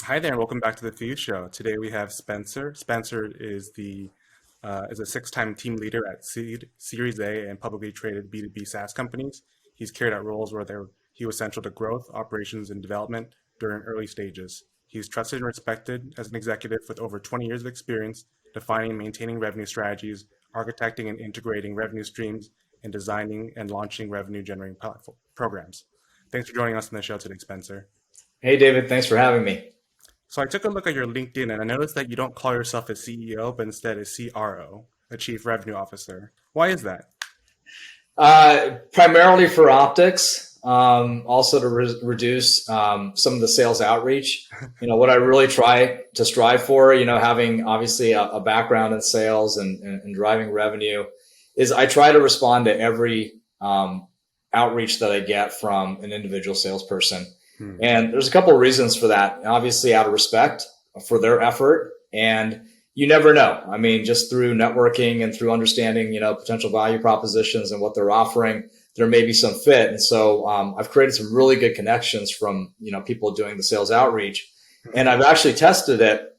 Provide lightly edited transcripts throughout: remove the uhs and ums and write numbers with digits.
Hi there, and welcome back to the Few Show. Today we have Spencer. Spencer is a six-time team leader at Seed, Series A, and publicly traded B2B SaaS companies. He's carried out roles where he was central to growth, operations, and development during early stages. He's trusted and respected as an executive with over 20 years of experience defining and maintaining revenue strategies, architecting and integrating revenue streams, and designing and launching revenue-generating programs. Thanks for joining us on the show today, Spencer. Hey, David, thanks for having me. So I took a look at your LinkedIn and I noticed that you don't call yourself a CEO, but instead a CRO, a Chief Revenue Officer. Why is that? Primarily for optics, also to reduce some of the sales outreach. What I really try to strive for, having obviously a background in sales and driving revenue, is I try to respond to every outreach that I get from an individual salesperson. And there's a couple of reasons for that. Obviously, out of respect for their effort, and you never know. I mean, just through networking and through understanding, potential value propositions and what they're offering, there may be some fit. And so I've created some really good connections from, people doing the sales outreach. And I've actually tested it,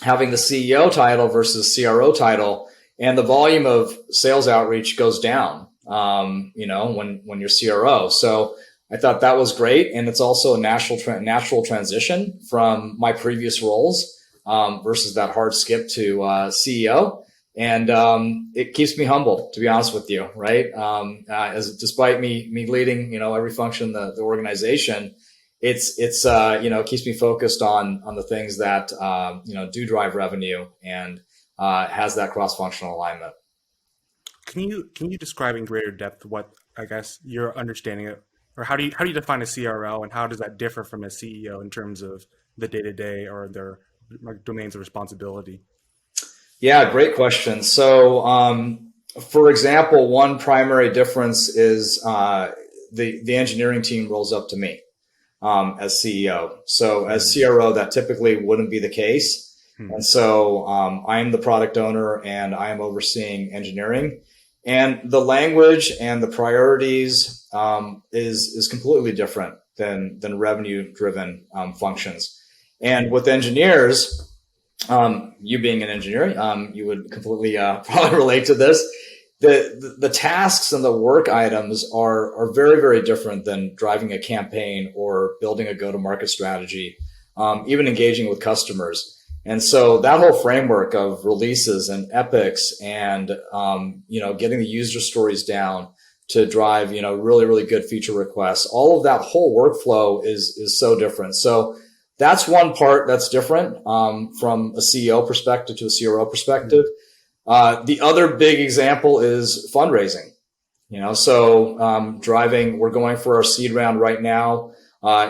having the CEO title versus CRO title, and the volume of sales outreach goes down, when you're CRO. So I thought that was great. And it's also a natural transition from my previous roles versus that hard skip to CEO. And it keeps me humble, to be honest with you, right? As despite me leading, every function the organization, it's keeps me focused on the things that do drive revenue and has that cross-functional alignment. Can you describe in greater depth what I guess your understanding of, or how do you define a CRO, and how does that differ from a CEO in terms of the day-to-day or their domains of responsibility? Yeah, great question. So, for example, one primary difference is the engineering team rolls up to me as CEO. So as CRO, that typically wouldn't be the case. And so I'm the product owner and I am overseeing engineering. And the language and the priorities is completely different than revenue-driven functions. And with engineers, you being an engineer, you would completely probably relate to this. The tasks and the work items are very, very different than driving a campaign or building a go-to-market strategy, even engaging with customers. And so that whole framework of releases and epics and, getting the user stories down to drive, really, really good feature requests, all of that whole workflow is so different. So that's one part that's different from a CEO perspective to a CRO perspective. The other big example is fundraising. We're going for our seed round right now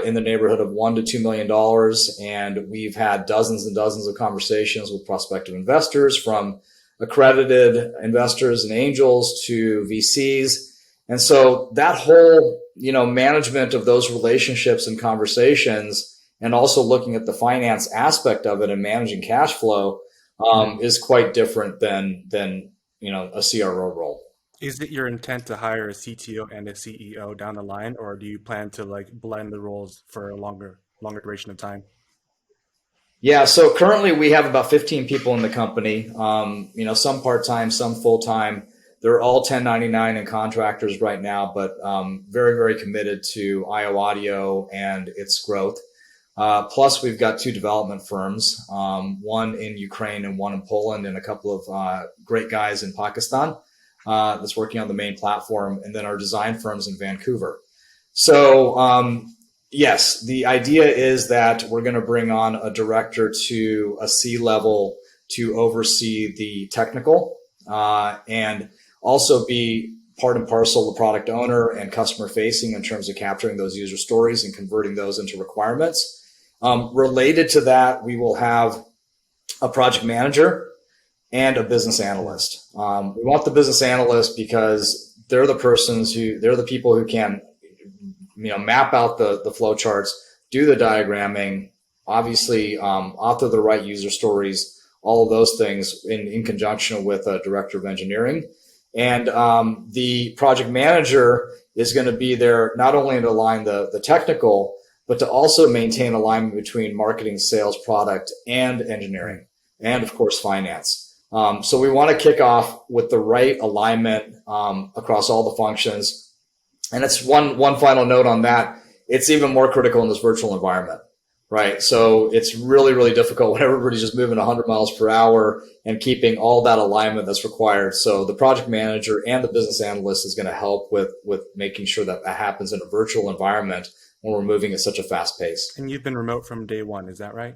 in the neighborhood of $1 to $2 million. And we've had dozens and dozens of conversations with prospective investors, from accredited investors and angels to VCs. And so that whole, management of those relationships and conversations, and also looking at the finance aspect of it and managing cash flow, is quite different than a CRO role. Is it your intent to hire a CTO and a CEO down the line, or do you plan to blend the roles for a longer duration of time? Yeah, so currently we have about 15 people in the company. Some part-time, some full-time. They're all 1099 and contractors right now, but very, very committed to ioAudio and its growth. Plus, we've got two development firms, one in Ukraine and one in Poland, and a couple of great guys in Pakistan that's working on the main platform, and then our design firms in Vancouver. So, yes, the idea is that we're going to bring on a director to a C-level to oversee the technical and also be part and parcel the product owner and customer facing in terms of capturing those user stories and converting those into requirements. Related to that, we will have a project manager and a business analyst. We want the business analyst because they're the people who can, map out the flow charts, do the diagramming, obviously, author the right user stories, all of those things in conjunction with a director of engineering. And the project manager is going to be there not only to align the technical, but to also maintain alignment between marketing, sales, product, and engineering, and of course, finance. So we want to kick off with the right alignment across all the functions. And it's one final note on that. It's even more critical in this virtual environment, right? So it's really, really difficult when everybody's just moving 100 miles per hour and keeping all that alignment that's required. So the project manager and the business analyst is going to help with making sure that that happens in a virtual environment when we're moving at such a fast pace. And you've been remote from day one, is that right?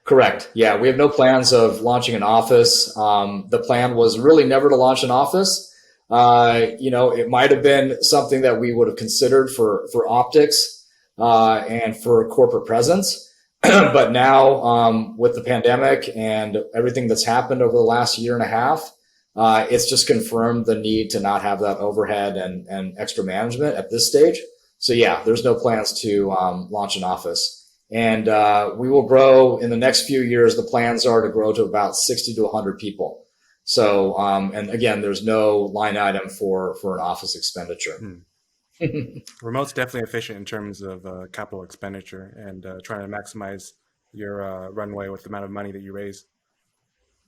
Correct. Yeah, we have no plans of launching an office. The plan was really never to launch an office. It might have been something that we would have considered for optics and for corporate presence. But now with the pandemic and everything that's happened over the last year and a half, it's just confirmed the need to not have that overhead and extra management at this stage. So yeah, there's no plans to launch an office. And we will grow in the next few years. The plans are to grow to about 60 to 100 people. So, and again, there's no line item for an office expenditure. Remote's definitely efficient in terms of capital expenditure and trying to maximize your runway with the amount of money that you raise.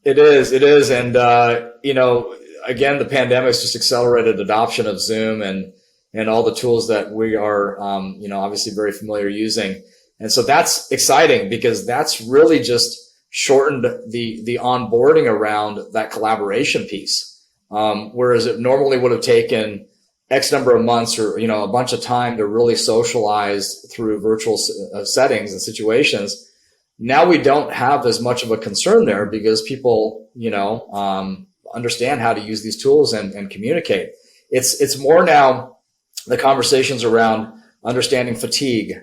It is. And, again, the pandemic's just accelerated adoption of Zoom and all the tools that we are, obviously very familiar using. And so that's exciting because that's really just shortened the onboarding around that collaboration piece. Whereas it normally would have taken X number of months or, a bunch of time to really socialize through virtual settings and situations. Now we don't have as much of a concern there because people, understand how to use these tools and communicate. It's more now the conversations around understanding fatigue,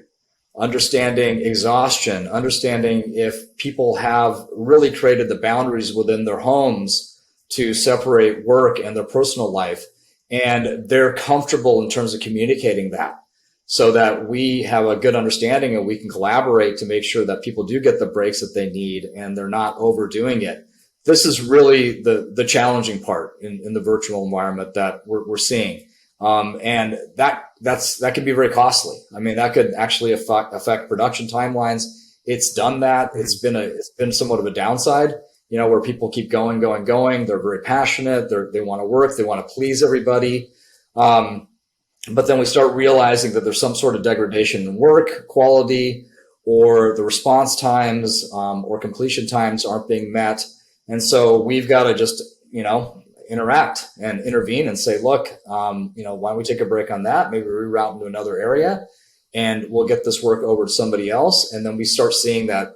understanding exhaustion, understanding if people have really created the boundaries within their homes to separate work and their personal life. And they're comfortable in terms of communicating that so that we have a good understanding and we can collaborate to make sure that people do get the breaks that they need and they're not overdoing it. This is really the challenging part in the virtual environment that we're seeing. And that can be very costly. I mean, that could actually affect production timelines. It's done that. It's been somewhat of a downside, where people keep going. They're very passionate. They want to work. They want to please everybody. But then we start realizing that there's some sort of degradation in work quality, or the response times, or completion times aren't being met. And so we've got to just, interact and intervene and say, look, why don't we take a break on that? Maybe reroute into another area and we'll get this work over to somebody else. And then we start seeing that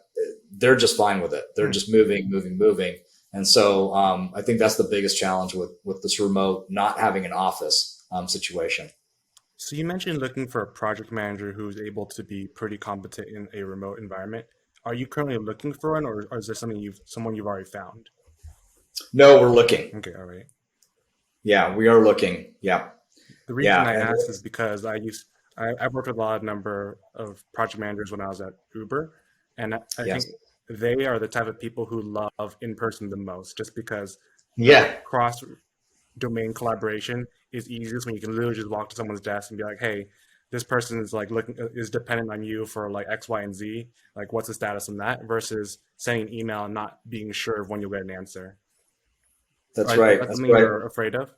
they're just fine with it. They're just moving. And so I think that's the biggest challenge with this remote, not having an office situation. So you mentioned looking for a project manager who's able to be pretty competent in a remote environment. Are you currently looking for one, or is there someone you've already found? No, we're looking. Okay, all right. Yeah, we are looking. Yeah. The reason I ask is because I've worked with a number of project managers when I was at Uber, and I think they are the type of people who love in person the most, just because cross domain collaboration is easiest when you can literally just walk to someone's desk and be like, hey, this person is is dependent on you for like X, Y, and Z. Like, what's the status on that? Versus sending an email and not being sure of when you'll get an answer. That's right. That's something you're afraid of?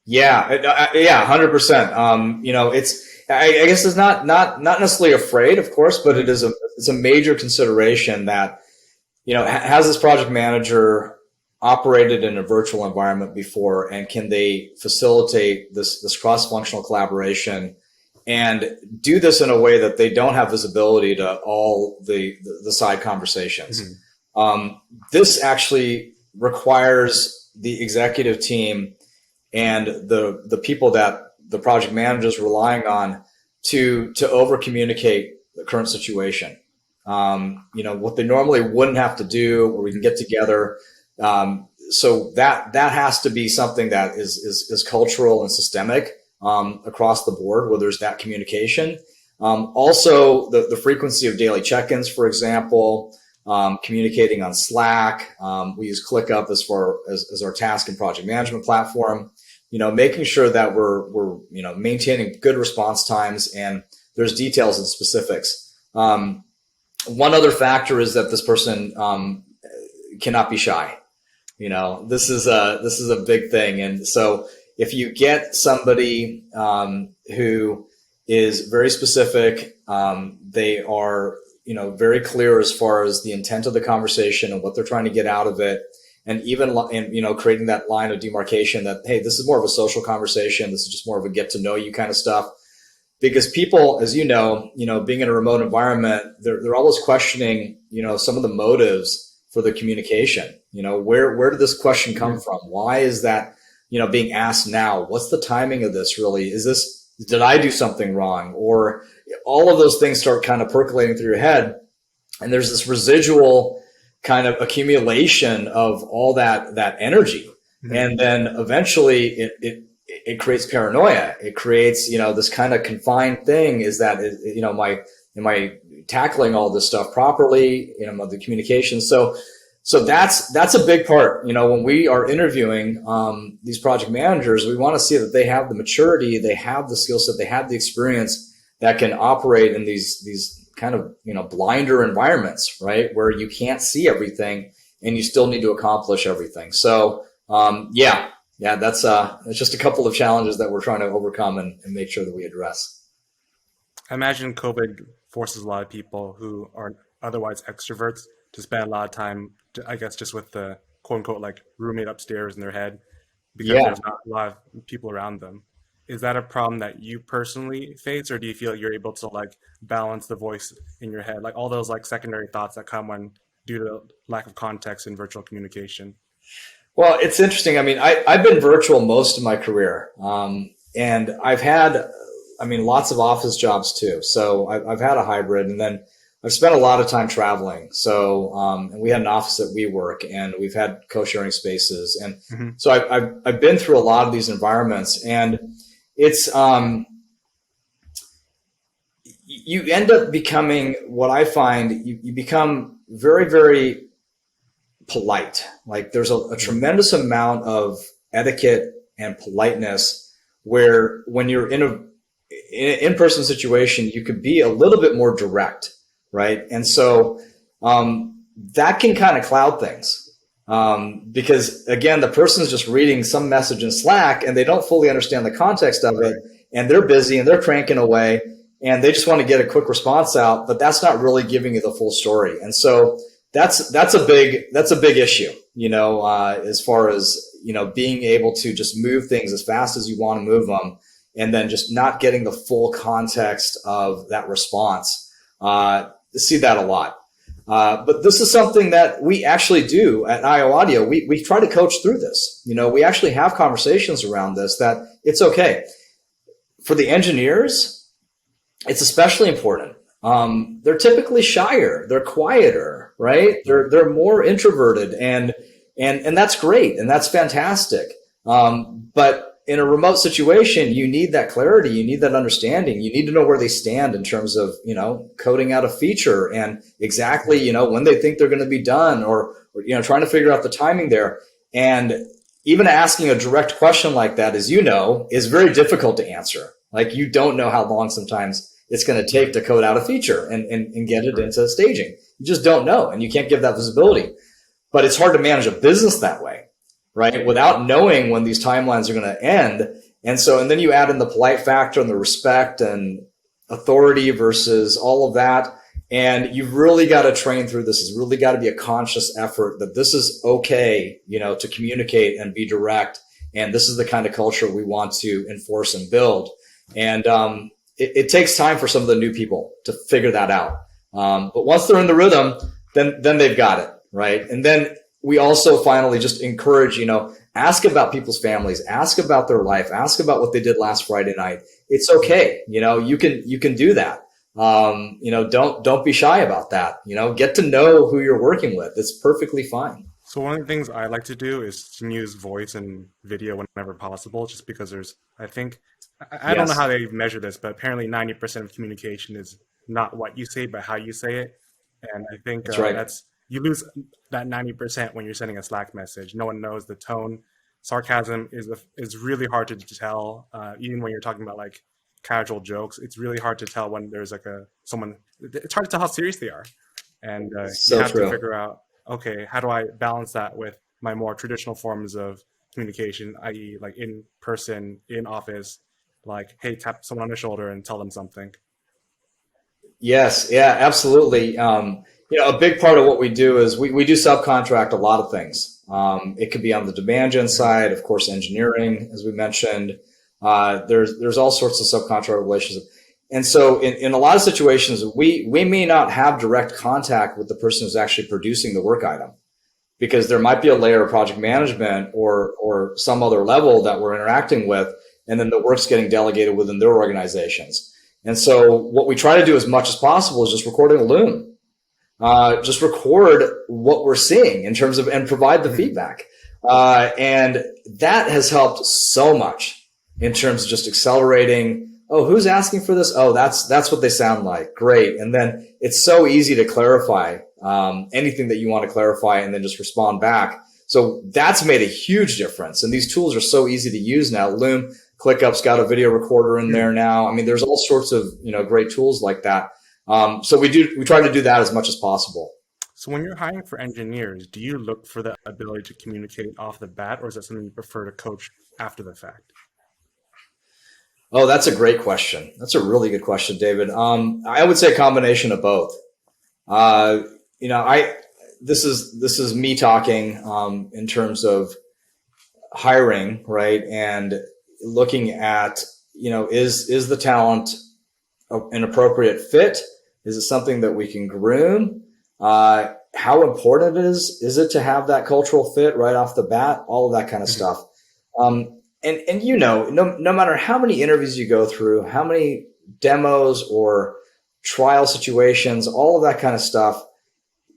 Yeah, 100%. It's I guess it's not necessarily afraid, of course, but it's a major consideration that has this project manager operated in a virtual environment before, and can they facilitate this cross-functional collaboration and do this in a way that they don't have visibility to all the side conversations. This actually requires the executive team and the people that the project manager is relying on to over communicate the current situation. What they normally wouldn't have to do, or we can get together. So that has to be something that is cultural and systemic across the board, where there's that communication. Also, the frequency of daily check-ins, for example, communicating on Slack. We use ClickUp as far as our task and project management platform. Making sure that we're maintaining good response times and there's details and specifics. One other factor is that this person cannot be shy. This is a big thing. And so if you get somebody who is very specific, they are, very clear as far as the intent of the conversation and what they're trying to get out of it. And even, creating that line of demarcation that, hey, this is more of a social conversation. This is just more of a get to know you kind of stuff. Because people, as you know, being in a remote environment, they're always questioning, some of the motives for the communication. Where did this question come from? Why is that, being asked now? What's the timing of this really? Did I do something wrong? Or all of those things start kind of percolating through your head. And there's this residual kind of accumulation of all that energy. Mm-hmm. And then eventually it creates paranoia. It creates, this kind of confined thing is that, am I tackling all this stuff properly? The communication. So that's a big part. When we are interviewing these project managers, we want to see that they have the maturity, they have the skill set, they have the experience that can operate in these kind of, blinder environments, right? Where you can't see everything and you still need to accomplish everything. So, that's just a couple of challenges that we're trying to overcome and make sure that we address. I imagine COVID forces a lot of people who are otherwise extroverts to spend a lot of time, I guess, just with the quote unquote like roommate upstairs in their head because there's not a lot of people around them. Is that a problem that you personally face, or do you feel like you're able to like balance the voice in your head, like all those like secondary thoughts that come when due to lack of context in virtual communication? Well, it's interesting. I mean, I've been virtual most of my career, and I've had, lots of office jobs too. So I've had a hybrid, and then I've spent a lot of time traveling. So, and we had an office at WeWork, and we've had co-sharing spaces. And so I've been through a lot of these environments, and it's, you end up becoming what I find, you become very, very polite. Like there's a tremendous amount of etiquette and politeness where when you're in an in-person situation, you could be a little bit more direct. Right. And so that can kind of cloud things because, again, the person's just reading some message in Slack and they don't fully understand the context of it. And they're busy and they're cranking away and they just want to get a quick response out. But that's not really giving you the full story. And so that's a big issue, as far as, being able to just move things as fast as you want to move them and then just not getting the full context of that response. See that a lot. But this is something that we actually do at ioAudio. We try to coach through this. We actually have conversations around this, that it's okay. For the engineers, it's especially important. They're typically shyer. They're quieter, right? They're more introverted and that's great. And that's fantastic. But in a remote situation, you need that clarity. You need that understanding. You need to know where they stand in terms of, coding out a feature and exactly, when they think they're going to be done or, trying to figure out the timing there. And even asking a direct question like that, as is very difficult to answer. Like you don't know how long sometimes it's going to take to code out a feature and get it into staging. You just don't know. And you can't give that visibility, but it's hard to manage a business that way. Right? Without knowing when these timelines are going to end. And then you add in the polite factor and the respect and authority versus all of that. And you've really got to train through this. It's really got to be a conscious effort that this is okay, to communicate and be direct. And this is the kind of culture we want to enforce and build. And it takes time for some of the new people to figure that out. But once they're in the rhythm, then they've got it. Right? And then we also finally just encourage, ask about people's families, ask about their life, ask about what they did last Friday night. It's okay. You can do that. Don't be shy about that. Get to know who you're working with. It's perfectly fine. So one of the things I like to do is to use voice and video whenever possible, just because I don't know how they measure this, but apparently 90% of communication is not what you say, but how you say it. And I think that's right. You lose that 90% when you're sending a Slack message. No one knows the tone. Sarcasm is really hard to tell, even when you're talking about like casual jokes, it's really hard to tell when there's like someone. It's hard to tell how serious they are, and you So have to true. figure out, okay, how do I balance that with my more traditional forms of communication, i.e., like in person, in office, like, hey, tap someone on the shoulder and tell them something. Yes, yeah, absolutely. A big part of what we do is we do subcontract a lot of things. It could be on the demand gen side, of course, engineering, as we mentioned. There's all sorts of subcontract relations. And so in a lot of situations, we may not have direct contact with the person who's actually producing the work item, because there might be a layer of project management or some other level that we're interacting with, and then the work's getting delegated within their organizations. And so what we try to do as much as possible is just recording a loom. Just record what we're seeing in terms of, and provide the feedback. And that has helped so much in terms of just accelerating. Oh, who's asking for this? Oh, that's what they sound like. Great. And then it's so easy to clarify anything that you want to clarify and then just respond back. So that's made a huge difference. And these tools are so easy to use now. Loom, ClickUp's got a video recorder in there now. I mean, there's all sorts of, great tools like that. So we try to do that as much as possible. So when you're hiring for engineers, do you look for the ability to communicate off the bat, or is that something you prefer to coach after the fact? Oh, that's a great question. That's a really good question, David. I would say a combination of both. This is me talking in terms of hiring, right? And looking at, is the talent an appropriate fit? Is it something that we can groom? How important is it to have that cultural fit right off the bat? All of that kind of stuff. And no matter how many interviews you go through, how many demos or trial situations, all of that kind of stuff,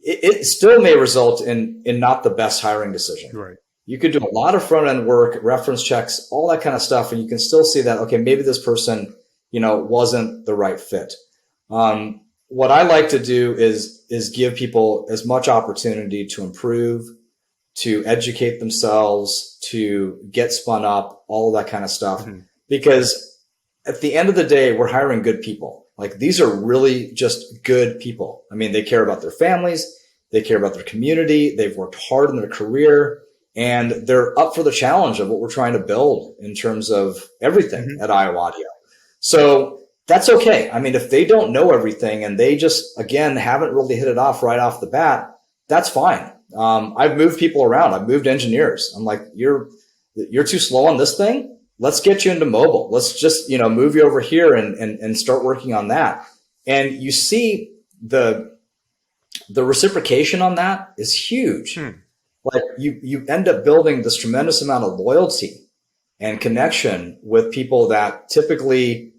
it still may result in not the best hiring decision. Right. You could do a lot of front end work, reference checks, all that kind of stuff, and you can still see that, okay, maybe this person, wasn't the right fit. What I like to do is give people as much opportunity to improve, to educate themselves, to get spun up, all of that kind of stuff. Mm-hmm. Because at the end of the day, we're hiring good people. Like, these are really just good people. I mean, they care about their families. They care about their community. They've worked hard in their career, and they're up for the challenge of what we're trying to build in terms of everything at ioAudio. So that's okay. I mean, if they don't know everything and they just, again, haven't really hit it off right off the bat, that's fine. I've moved people around. I've moved engineers. I'm like, you're too slow on this thing. Let's get you into mobile. Let's just, move you over here and start working on that. And you see the reciprocation on that is huge. Like, you end up building this tremendous amount of loyalty and connection with people that typically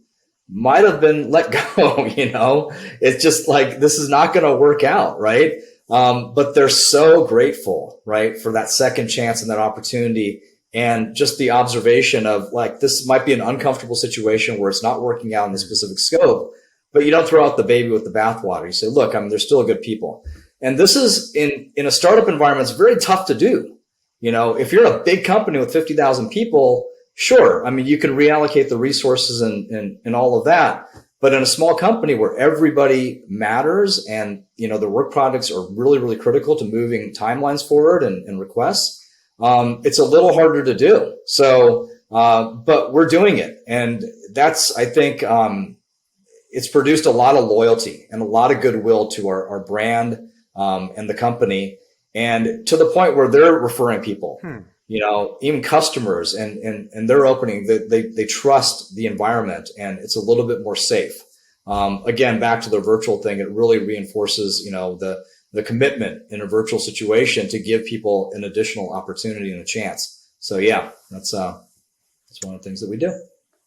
might have been let go. It's just like, this is not going to work out. Right. But they're so grateful, right, for that second chance and that opportunity. And just the observation of, like, this might be an uncomfortable situation where it's not working out in the specific scope, but you don't throw out the baby with the bathwater. You say, look, they're still good people. And this is in a startup environment, it's very tough to do. If you're a big company with 50,000 people, sure. You can reallocate the resources and all of that. But in a small company where everybody matters and, the work products are really, really critical to moving timelines forward and requests, it's a little harder to do. So, but we're doing it. And that's, I think, it's produced a lot of loyalty and a lot of goodwill to our brand, and the company, and to the point where they're referring people, even customers, and they're opening, they trust the environment, and it's a little bit more safe. Again, back to the virtual thing, it really reinforces, the commitment in a virtual situation to give people an additional opportunity and a chance. So yeah, that's one of the things that we do.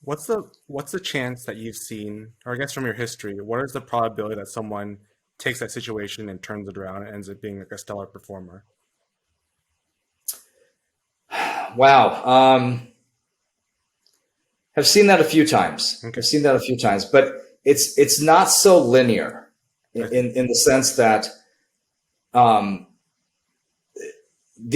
What's the chance that you've seen, or I guess from your history, what is the probability that someone takes that situation and turns it around and ends up being like a stellar performer? Wow. I've seen that a few times. Okay. I've seen that a few times, but it's not so linear in the sense that the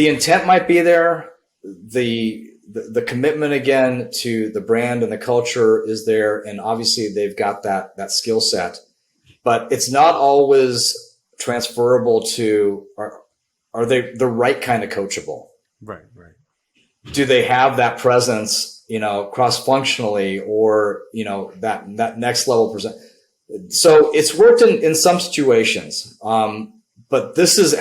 intent might be there, the the commitment again to the brand and the culture is there. And obviously they've got that skill set, but it's not always transferable to, are they the right kind of coachable? Right. Do they have that presence, cross-functionally, or, that next level present? So it's worked in some situations. But this is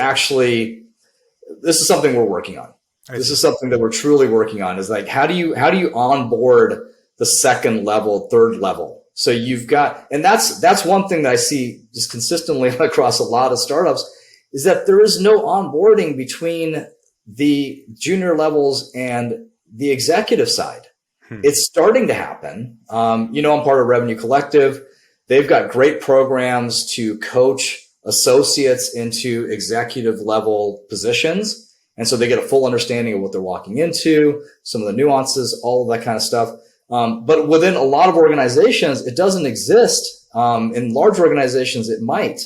something we're working on. This is something that we're truly working on, is like, how do you onboard the second level, third level? So you've got, and that's one thing that I see just consistently across a lot of startups, is that there is no onboarding between the junior levels and the executive side. It's starting to happen. I'm part of Revenue Collective. They've got great programs to coach associates into executive level positions. And so they get a full understanding of what they're walking into, some of the nuances, all of that kind of stuff. But within a lot of organizations, it doesn't exist. In large organizations, it might.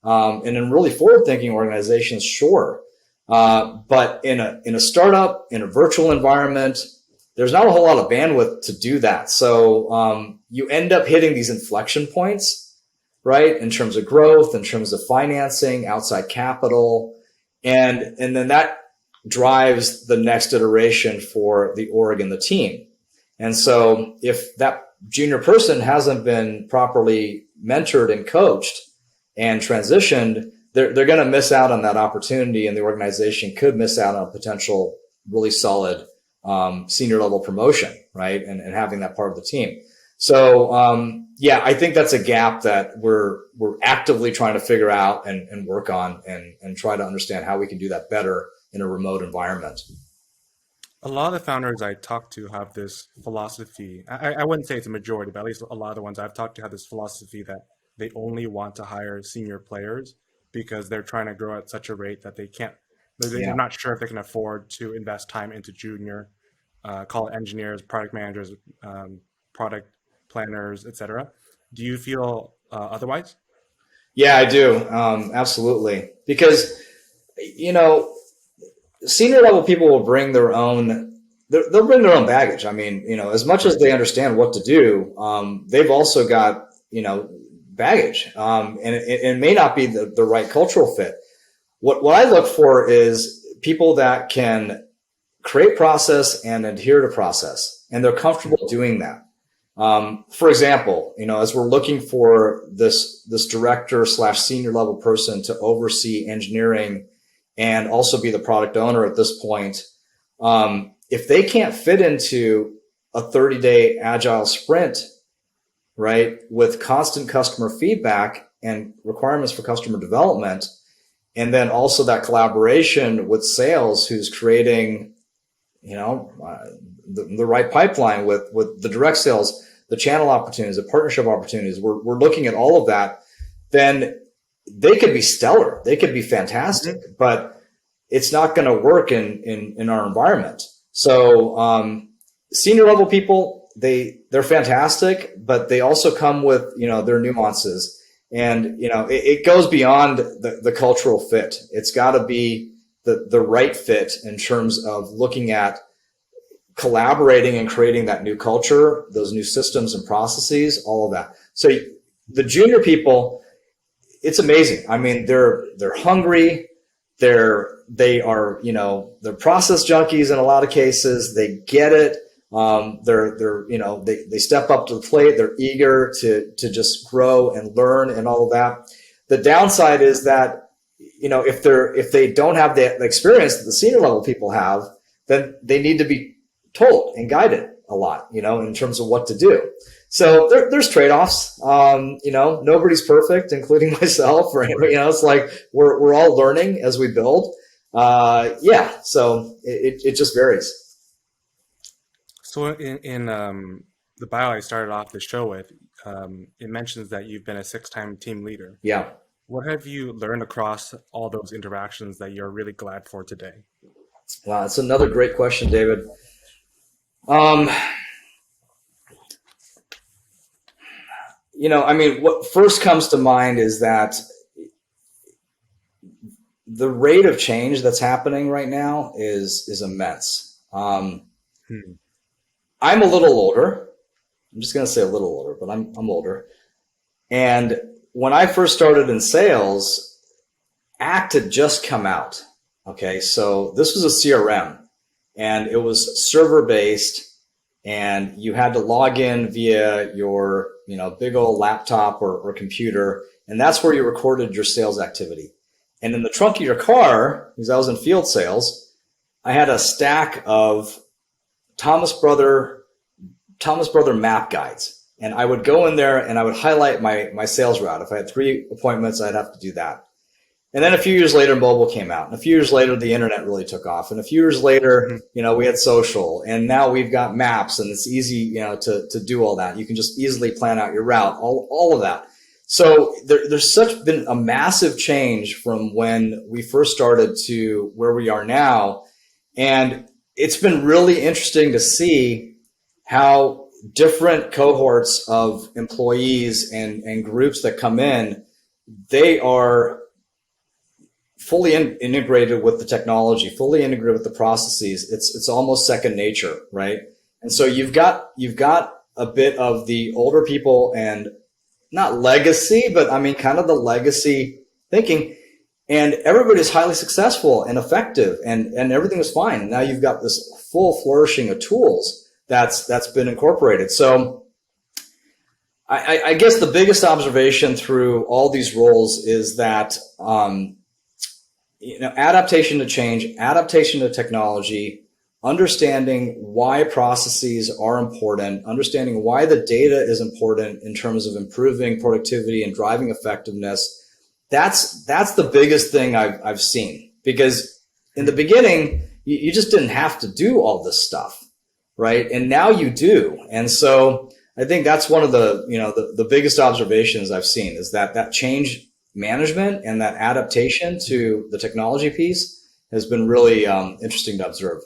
And in really forward-thinking organizations, sure. But in a startup, in a virtual environment, there's not a whole lot of bandwidth to do that. So you end up hitting these inflection points, right? In terms of growth, in terms of financing, outside capital, and then that drives the next iteration for the org and the team. And so if that junior person hasn't been properly mentored and coached and transitioned, they're going to miss out on that opportunity, and the organization could miss out on a potential really solid senior level promotion, right? And having that part of the team. So, I think that's a gap that we're actively trying to figure out and work on and try to understand how we can do that better in a remote environment. A lot of the founders I talk to have this philosophy. I wouldn't say it's a majority, but at least a lot of the ones I've talked to have this philosophy that they only want to hire senior players because they're trying to grow at such a rate that they're not sure if they can afford to invest time into junior, call it engineers, product managers, product planners, etc. Do you feel otherwise? Yeah, I do. Absolutely. Because, senior level people will bring their own, they'll bring their own baggage. I mean, as much as they understand what to do, they've also got, baggage. And it may not be the right cultural fit. What I look for is people that can create process and adhere to process, and they're comfortable doing that. For example, as we're looking for this director / senior level person to oversee engineering and also be the product owner at this point, if they can't fit into a 30-day agile sprint, right, with constant customer feedback and requirements for customer development, and then also that collaboration with sales, who's creating, the right pipeline with the direct sales, the channel opportunities, the partnership opportunities. We're looking at all of that. Then they could be stellar. They could be fantastic, but it's not going to work in our environment. So, senior level people, they're fantastic, but they also come with, their nuances. And, it goes beyond the cultural fit. It's got to be the right fit in terms of looking at collaborating and creating that new culture, those new systems and processes, all of that. So the junior people, it's amazing. I mean, they're hungry. They are, they're process junkies in a lot of cases. They get it. They step up to the plate. They're eager to just grow and learn and all of that. The downside is that, if they don't have the experience that the senior level people have, then they need to be told and guided a lot, in terms of what to do. So there's trade-offs. Nobody's perfect, including myself, right? It's like we're all learning as we build. So it just varies. So in the bio I started off the show with, it mentions that you've been a 6-time team leader. Yeah. What have you learned across all those interactions that you're really glad for today? Wow, that's another great question, David. What first comes to mind is that the rate of change that's happening right now is immense. Hmm. I'm a little older. I'm just going to say a little older, but I'm older. And when I first started in sales, Act had just come out. Okay, so this was a CRM, and it was server based, and you had to log in via your big old laptop or computer, and that's where you recorded your sales activity. And in the trunk of your car, because I was in field sales, I had a stack of Thomas Brother map guides, and I would go in there and I would highlight my sales route. If I had 3 appointments, I'd have to do that. And then a few years later, mobile came out. And a few years later, the internet really took off. And a few years later, we had social. And now we've got maps, and it's easy, to do all that. You can just easily plan out your route, all of that. So there's been a massive change from when we first started to where we are now. And it's been really interesting to see how different cohorts of employees and groups that come in, they are fully integrated with the technology, fully integrated with the processes. It's almost second nature, right? And so you've got a bit of the older people, and not legacy, but I mean kind of the legacy thinking, and everybody's highly successful and effective, and everything is fine. Now you've got this full flourishing of tools that's been incorporated. So I guess the biggest observation through all these roles is that adaptation to change, adaptation to technology, understanding why processes are important, understanding why the data is important in terms of improving productivity and driving effectiveness. That's the biggest thing I've seen, because in the beginning, you just didn't have to do all this stuff, right? And now you do. And so I think that's one of the biggest observations I've seen, is that change management and that adaptation to the technology piece has been really interesting to observe.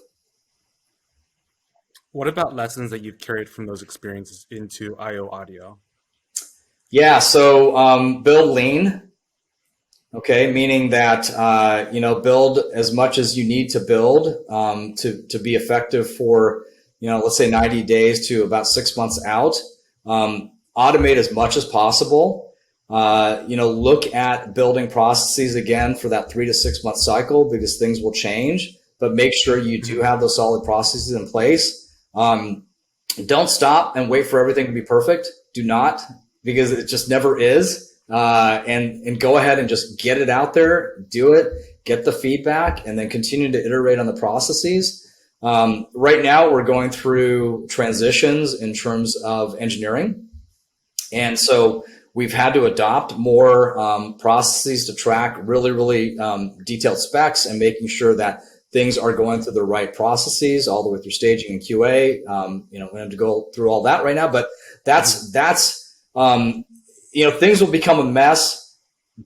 What about lessons that you've carried from those experiences into ioAudio? Yeah, so build lean, okay, meaning that build as much as you need to build to be effective for let's say 90 days to about 6 months out. Automate as much as possible. Look at building processes again for that 3 to 6 month cycle, because things will change, but make sure you do have those solid processes in place. Don't stop and wait for everything to be perfect. Do not, because it just never is. And go ahead and just get it out there, do it, get the feedback, and then continue to iterate on the processes. Right now we're going through transitions in terms of engineering. And so we've had to adopt more processes to track really detailed specs, and making sure that things are going through the right processes all the way through staging and QA. We have to go through all that right now, but that's things will become a mess.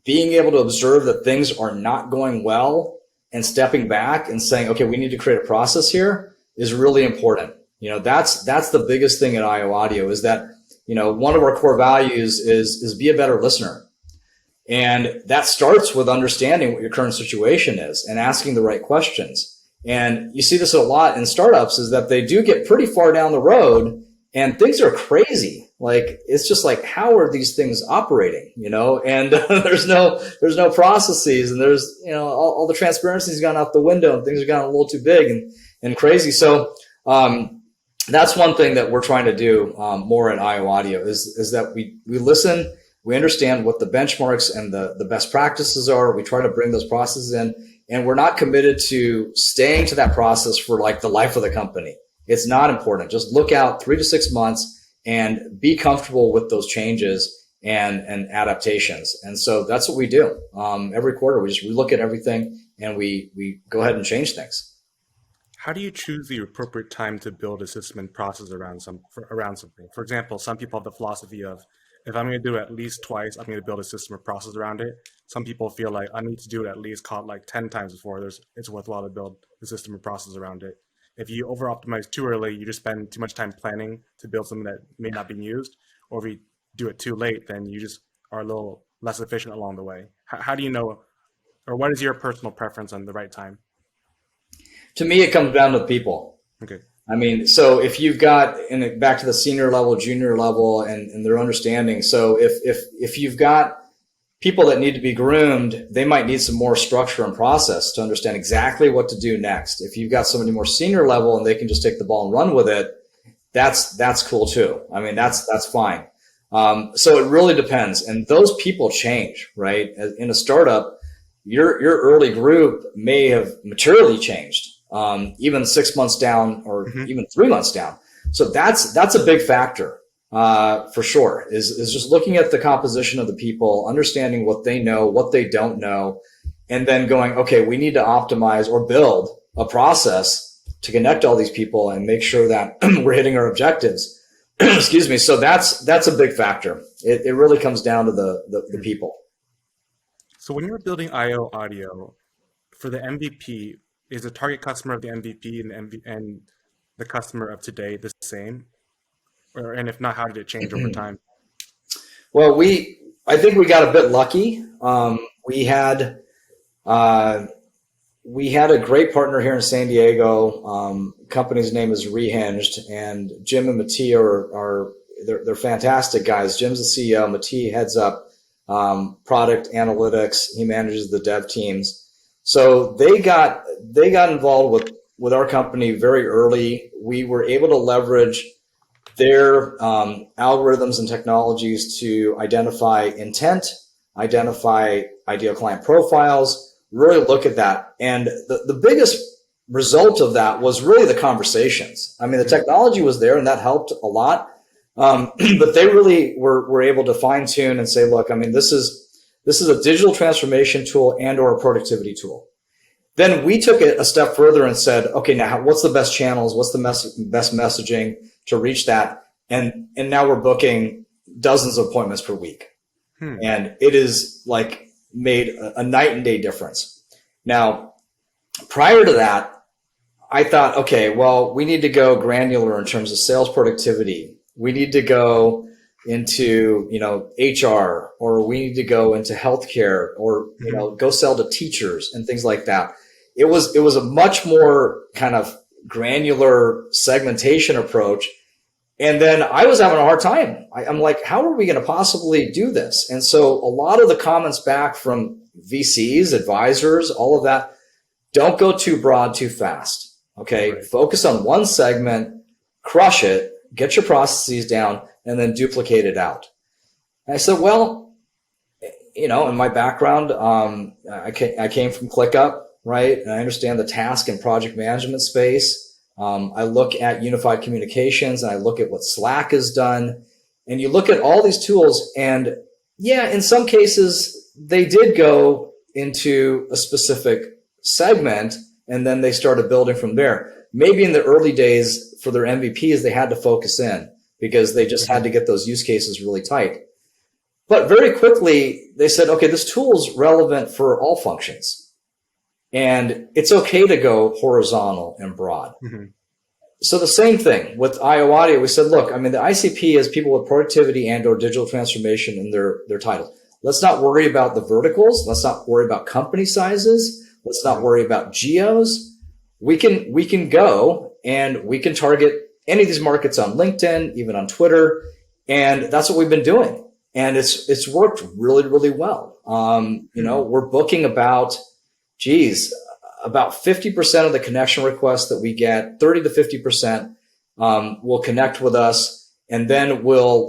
Being able to observe that things are not going well and stepping back and saying, okay, we need to create a process here, is really important. That's the biggest thing at ioAudio, is that one of our core values is be a better listener. And that starts with understanding what your current situation is and asking the right questions. And you see this a lot in startups, is that they do get pretty far down the road and things are crazy. Like, it's just like, how are these things operating? And there's no processes, and there's, all the transparency's gone out the window, and things have gotten a little too big and crazy. So, that's one thing that we're trying to do more at ioAudio, is that we listen, we understand what the benchmarks and the best practices are. We try to bring those processes in, and we're not committed to staying to that process for like the life of the company. It's not important. Just look out 3 to 6 months and be comfortable with those changes and adaptations. And so that's what we do. Every quarter, we look at everything, and we go ahead and change things. How do you choose the appropriate time to build a system and process around something? For example, some people have the philosophy of, if I'm going to do it at least twice, I'm going to build a system or process around it. Some people feel like I need to do it at least 10 times before it's worthwhile to build a system or process around it. If you over optimize too early, you just spend too much time planning to build something that may not be used. Or if you do it too late, then you just are a little less efficient along the way. How do you know, or what is your personal preference on the right time? To me, it comes down to people. Okay. I mean, so if you've got, and back to the senior level, junior level, and their understanding. So if you've got people that need to be groomed, they might need some more structure and process to understand exactly what to do next. If you've got somebody more senior level and they can just take the ball and run with it, that's cool too. I mean, that's fine. So it really depends. And those people change, right? In a startup, your early group may have materially changed, even 6 months down or even 3 months down. So that's a big factor, for sure, is just looking at the composition of the people, understanding what they know, what they don't know, and then going, okay, we need to optimize or build a process to connect all these people and make sure that we're hitting our objectives. Excuse me. So that's a big factor. It really comes down to the people. So when you were building ioAudio for the MVP, is the target customer of the MVP and the customer of today the same? And if not, how did it change over time? Well, I think we got a bit lucky. We had a great partner here in San Diego. Company's name is Rehinged, and Jim and Mati they're fantastic guys. Jim's the CEO. Mati heads up product analytics. He manages the dev teams. So they got involved with our company very early. We were able to leverage their algorithms and technologies to identify intent, identify ideal client profiles, really look at that. And the biggest result of that was really the conversations. I mean, the technology was there and that helped a lot. But they really were able to fine tune and say, look, I mean, this is a digital transformation tool and or a productivity tool. Then we took it a step further and said, okay, now what's the best channels? What's the best messaging to reach that? And now we're booking dozens of appointments per week. And it is like made a night and day difference. Now, prior to that, I thought, okay, well, we need to go granular in terms of sales productivity. We need to go into, HR, or we need to go into healthcare, or, go sell to teachers and things like that. It was a much more kind of granular segmentation approach. And then I was having a hard time. I'm like, how are we going to possibly do this? And so a lot of the comments back from VCs, advisors, all of that, don't go too broad too fast. Okay. Right. Focus on one segment, crush it, get your processes down, and then duplicate it out. And I said, well, in my background, I came from ClickUp, right? And I understand the task and project management space. I look at unified communications and I look at what Slack has done, and you look at all these tools, and yeah, in some cases they did go into a specific segment and then they started building from there. Maybe in the early days for their MVPs, they had to focus in because they just had to get those use cases really tight. But very quickly they said, okay, this tool is relevant for all functions. And it's okay to go horizontal and broad. So the same thing with ioAudio. We said, look, I mean, the ICP is people with productivity and or digital transformation in their title. Let's not worry about the verticals. Let's not worry about company sizes. Let's not worry about geos. We can go and we can target any of these markets on LinkedIn, even on Twitter. And that's what we've been doing. And it's worked really, really well. We're booking about 50% of the connection requests that we get, 30 to 50%, will connect with us. And then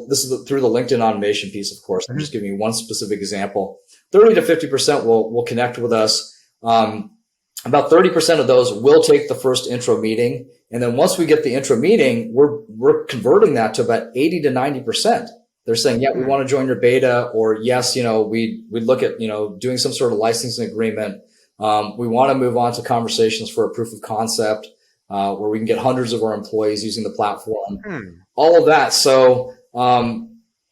this is through the LinkedIn automation piece, of course. I'm just giving you one specific example. 30 to 50% will connect with us. About 30% of those will take the first intro meeting. And then once we get the intro meeting, we're converting that to about 80 to 90%. They're saying, yeah, we want to join your beta, or yes, we'd look at, doing some sort of licensing agreement. We want to move on to conversations for a proof of concept, where we can get hundreds of our employees using the platform, all of that. So,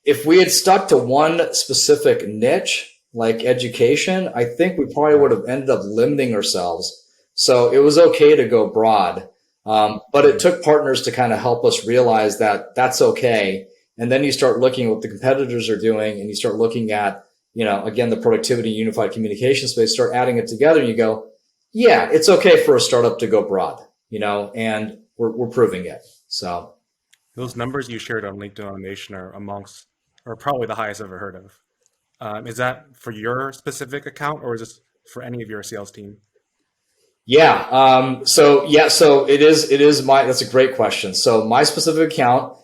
if we had stuck to one specific niche, like education, I think we probably would have ended up limiting ourselves. So it was okay to go broad. But it took partners to kind of help us realize that that's okay. And then you start looking at what the competitors are doing, and you start looking at, again, the productivity unified communication space, start adding it together, and you go, yeah, it's okay for a startup to go broad, and we're proving it. So Those numbers you shared on LinkedIn Automation are probably the highest I've ever heard of. Is that for your specific account, or is this for any of your sales team? yeah. So it is that's a great question. So my specific account,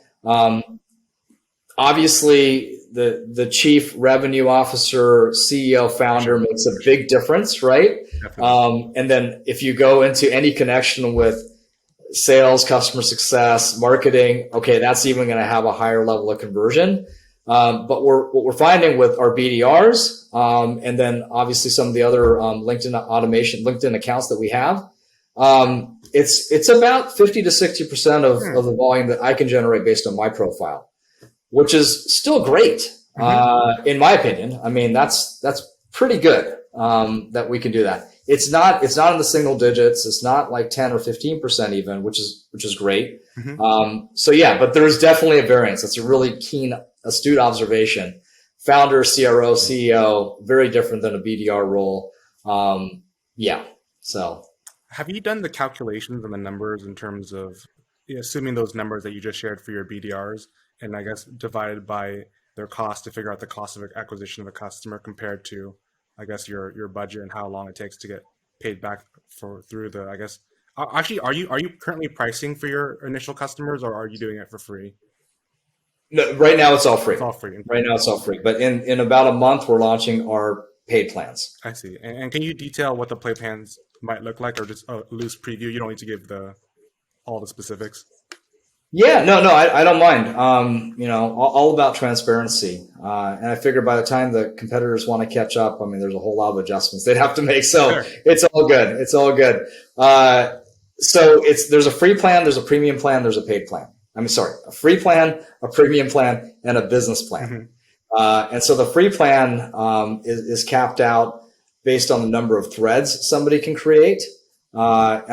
obviously the chief revenue officer, CEO, founder makes a big difference, right? And then if you go into any connection with sales, customer success, marketing, okay, that's even going to have a higher level of conversion. But what we're finding with our BDRs, and then obviously some of the other LinkedIn accounts that we have, it's about 50 to 60% of the volume that I can generate based on my profile, which is still great, in my opinion. I mean, that's pretty good, that we can do that. It's not in the single digits. It's not like 10 or 15% even, which is great. So yeah, but there's definitely a variance. That's a really keen, astute observation. Founder, CRO, CEO, very different than a BDR role. Yeah. So have you done the calculations and the numbers in terms of assuming those numbers that you just shared for your BDRs, and I guess divided by their cost to figure out the cost of acquisition of a customer compared to, I guess, your budget and how long it takes to get paid back through the, I guess, actually, are you currently pricing for your initial customers, or are you doing it for free? no, right now it's all free. It's all free. Right now it's all free. But in about a month, we're launching our paid plans. I see. And can you detail what the play plans might look like, or just a loose preview? You don't need to give all the specifics. Yeah, no, I don't mind. All about transparency. And I figure by the time the competitors want to catch up, I mean, there's a whole lot of adjustments they'd have to make. So sure. It's all good. It's all good. So there's a free plan, there's a premium plan, there's a paid plan. A free plan, a premium plan, and a business plan. And so the free plan is capped out based on the number of threads somebody can create. And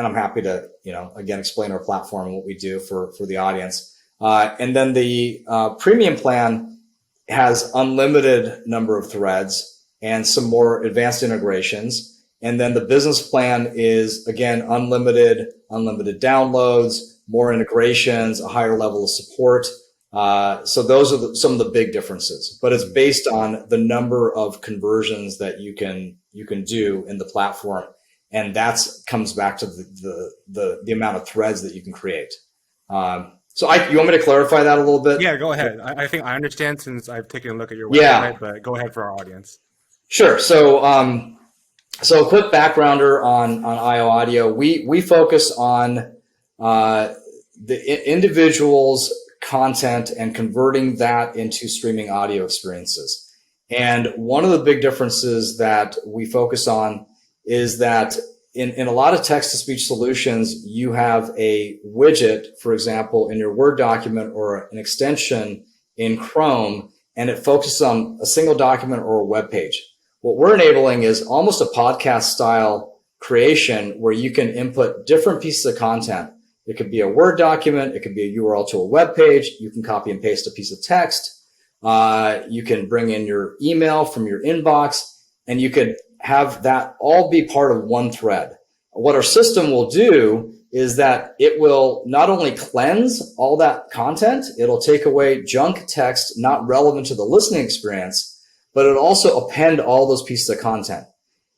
I'm happy to, again, explain our platform and what we do for the audience. And then the premium plan has unlimited number of threads and some more advanced integrations. And then the business plan is, again, unlimited downloads, more integrations, a higher level of support. So those are some of the big differences, but it's based on the number of conversions that you can do in the platform. And that comes back to the amount of threads that you can create. So you want me to clarify that a little bit? Yeah, go ahead. I think I understand since I've taken a look at your website, but go ahead for our audience. Sure. So a quick backgrounder on ioAudio. We focus on the individual's content and converting that into streaming audio experiences. And one of the big differences that we focus on is that in a lot of text-to-speech solutions, you have a widget, for example, in your Word document or an extension in Chrome, and it focuses on a single document or a web page. What we're enabling is almost a podcast-style creation where you can input different pieces of content. It could be a Word document. It could be a URL to a web page. You can copy and paste a piece of text. You can bring in your email from your inbox, and you could have that all be part of one thread. What our system will do is that it will not only cleanse all that content, it'll take away junk text not relevant to the listening experience, but it'll also append all those pieces of content.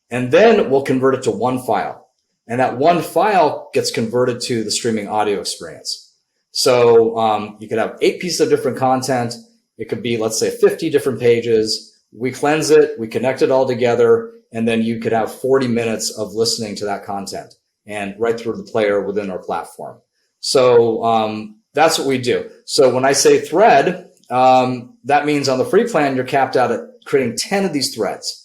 And then we'll convert it to one file. And that one file gets converted to the streaming audio experience. So you could have 8 pieces of different content. It could be, let's say, 50 different pages. We cleanse it, we connect it all together, and then you could have 40 minutes of listening to that content and right through the player within our platform. So that's what we do. So when I say thread, that means on the free plan, you're capped out at creating 10 of these threads.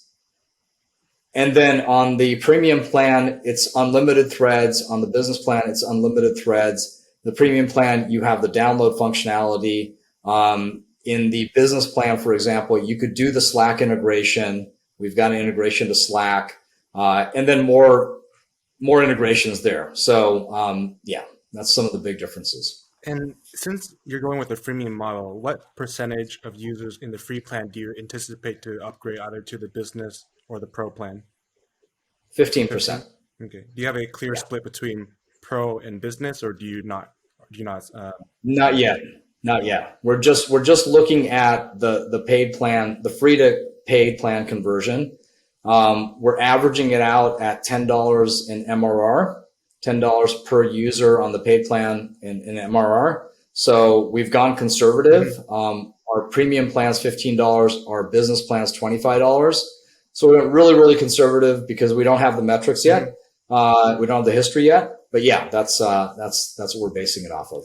And then on the premium plan, it's unlimited threads. On the business plan, it's unlimited threads. The premium plan, you have the download functionality. In the business plan, for example, you could do the Slack integration. We've got an integration to Slack, and then more integrations there. So yeah, that's some of the big differences. And since you're going with a freemium model, what percentage of users in the free plan do you anticipate to upgrade either to the business or the pro plan? 15%. Okay. Do you have a clear split between Pro and Business, or do you not? Not yet. Not yet. We're just looking at the paid plan, the free to paid plan conversion. We're averaging it out at $10 in MRR, $10 per user on the paid plan in MRR. So we've gone conservative. Our premium plan is $15. Our business plan is $25. So we went really, really conservative because we don't have the metrics yet. We don't have the history yet. But yeah, that's what we're basing it off of.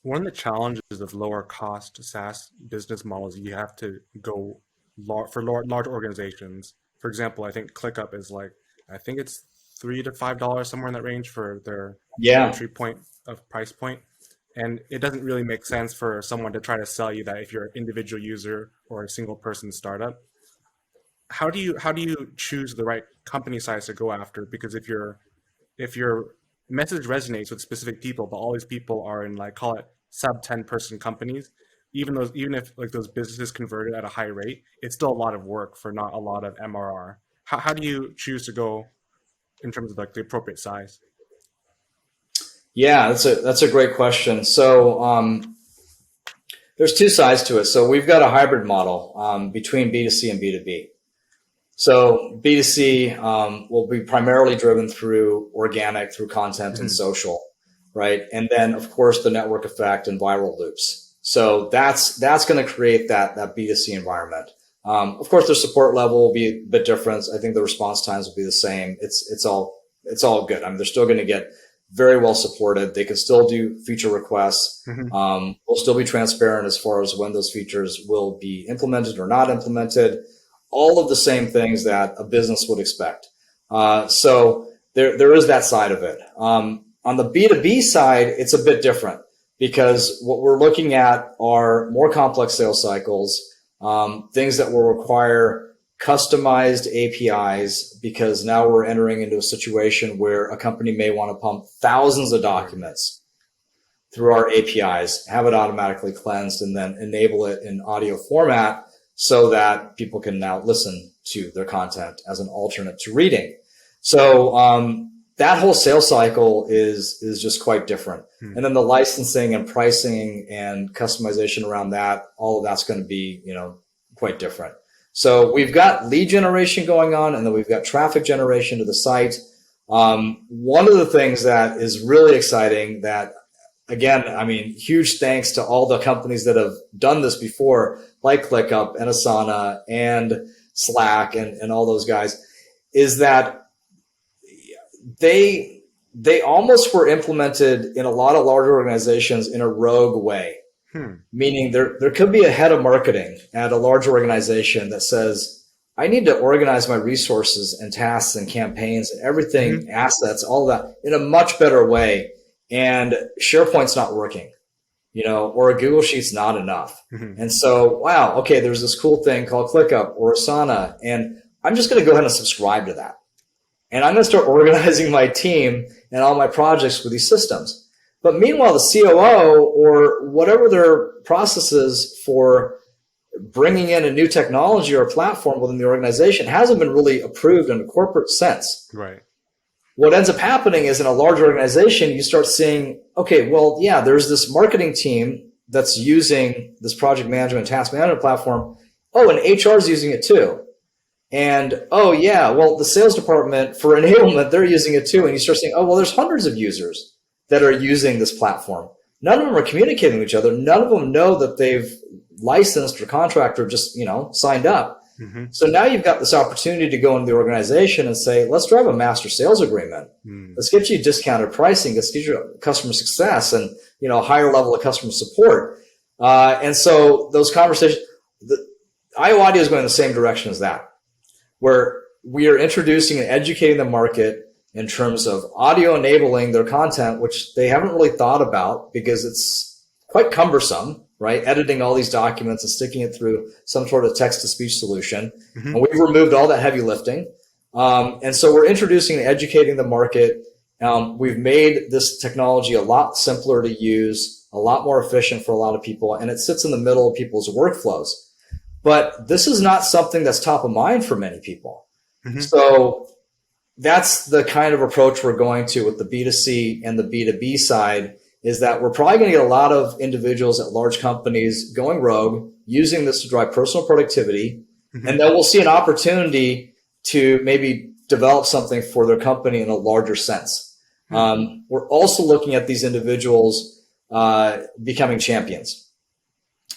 One of the challenges of lower cost SaaS business models, you have to go for large organizations. For example, I think ClickUp is I think it's $3 to $5 somewhere in that range for their entry point of price point. And it doesn't really make sense for someone to try to sell you that if you're an individual user or a single person startup. How do you choose the right company size to go after? Because if your message resonates with specific people, but all these people are in call it sub 10 person companies, even if those businesses converted at a high rate, it's still a lot of work for not a lot of MRR. How do you choose to go in terms of the appropriate size? Yeah, that's a great question. So there's two sides to it. So we've got a hybrid model between B2C and B2B. So B2C will be primarily driven through organic, through content and social, right? And then of course the network effect and viral loops. So that's going to create that B2C environment. Of course, their support level will be a bit different. I think the response times will be the same. It's all good. I mean, they're still going to get very well supported. They can still do feature requests. We'll still be transparent as far as when those features will be implemented or not implemented. All of the same things that a business would expect. So there is that side of it. On the B2B side, it's a bit different because what we're looking at are more complex sales cycles, things that will require customized APIs, because now we're entering into a situation where a company may want to pump thousands of documents through our APIs, have it automatically cleansed, and then enable it in audio format so that people can now listen to their content as an alternate to reading. So that whole sales cycle is just quite different. And then the licensing and pricing and customization around that, all of that's going to be, quite different. So we've got lead generation going on, and then we've got traffic generation to the site. One of the things that is really exciting that, again, I mean, huge thanks to all the companies that have done this before, like ClickUp and Asana and Slack and all those guys, is that they almost were implemented in a lot of larger organizations in a rogue way. Meaning there could be a head of marketing at a large organization that says, I need to organize my resources and tasks and campaigns and everything, assets, all that in a much better way. And SharePoint's not working, or a Google Sheet's not enough. And so, wow, okay, there's this cool thing called ClickUp or Asana, and I'm just going to go ahead and subscribe to that. And I'm going to start organizing my team and all my projects with these systems. But meanwhile, the COO or whatever their process is for bringing in a new technology or a platform within the organization hasn't been really approved in a corporate sense. Right. What ends up happening is in a large organization, you start seeing, okay, well, yeah, there's this marketing team that's using this project management, task management platform. Oh, and HR is using it too. And, oh, yeah, well, the sales department for enablement, they're using it too. And you start saying, oh, well, there's hundreds of users that are using this platform. None of them are communicating with each other. None of them know that they've licensed or contracted or just, signed up. So now you've got this opportunity to go into the organization and say, let's drive a master sales agreement. Let's get you discounted pricing. Let's get you customer success and, a higher level of customer support. And so those conversations, ioAudio is going in the same direction as that, where we are introducing and educating the market in terms of audio enabling their content, which they haven't really thought about because it's quite cumbersome, right? Editing all these documents and sticking it through some sort of text-to-speech solution. And we've removed all that heavy lifting. And so we're introducing and educating the market. We've made this technology a lot simpler to use, a lot more efficient for a lot of people, and it sits in the middle of people's workflows. But this is not something that's top of mind for many people. So that's the kind of approach we're going to with the B2C and the B2B side, is that we're probably going to get a lot of individuals at large companies going rogue, using this to drive personal productivity. Mm-hmm. And then we'll see an opportunity to maybe develop something for their company in a larger sense. Mm-hmm. We're also looking at these individuals becoming champions.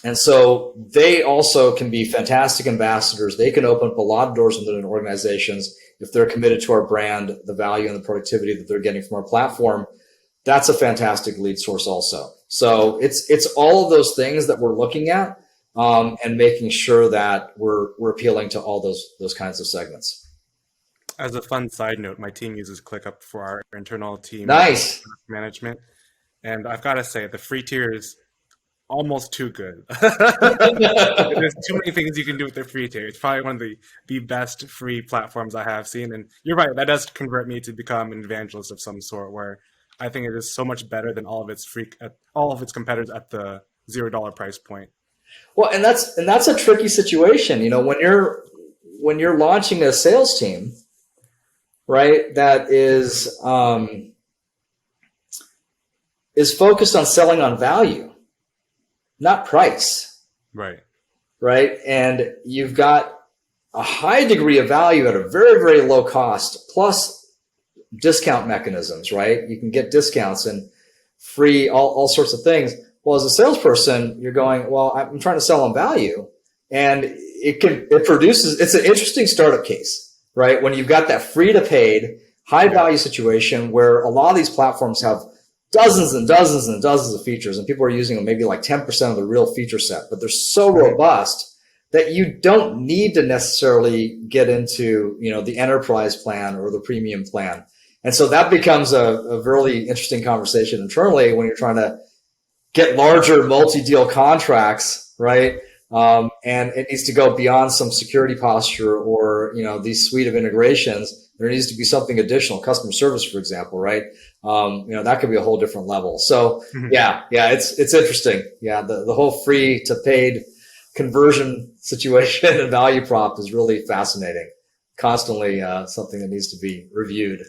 And so they also can be fantastic ambassadors. They can open up a lot of doors within organizations if they're committed to our brand, the value and the productivity that they're getting from our platform. That's a fantastic lead source also. So it's all of those things that we're looking at, and making sure that we're appealing to all those kinds of segments. As a fun side note, my team uses ClickUp for our internal team nice management. And I've got to say, the free tier is almost too good. There's too many things you can do with the free tier. It's probably one of the best free platforms I have seen. And you're right, that does convert me to become an evangelist of some sort, where I think it is so much better than all of its competitors at the $0 price point. Well, and that's a tricky situation. You know, when you're launching a sales team, right, that is focused on selling on value, not price. Right. And you've got a high degree of value at a very, very low cost, plus discount mechanisms, right? You can get discounts and free, all sorts of things. Well, as a salesperson, you're going, well, I'm trying to sell on value, and it's an interesting startup case, right? When you've got that free to paid, high value situation where a lot of these platforms have dozens and dozens and dozens of features, and people are using them maybe like 10% of the real feature set, but they're so robust that you don't need to necessarily get into, the enterprise plan or the premium plan. And so that becomes a really interesting conversation internally when you're trying to get larger multi-deal contracts, right? And it needs to go beyond some security posture or, these suite of integrations. There needs to be something additional, customer service, for example, right? That could be a whole different level. So yeah, it's interesting. Yeah. The whole free to paid conversion situation and value prop is really fascinating. Constantly, something that needs to be reviewed.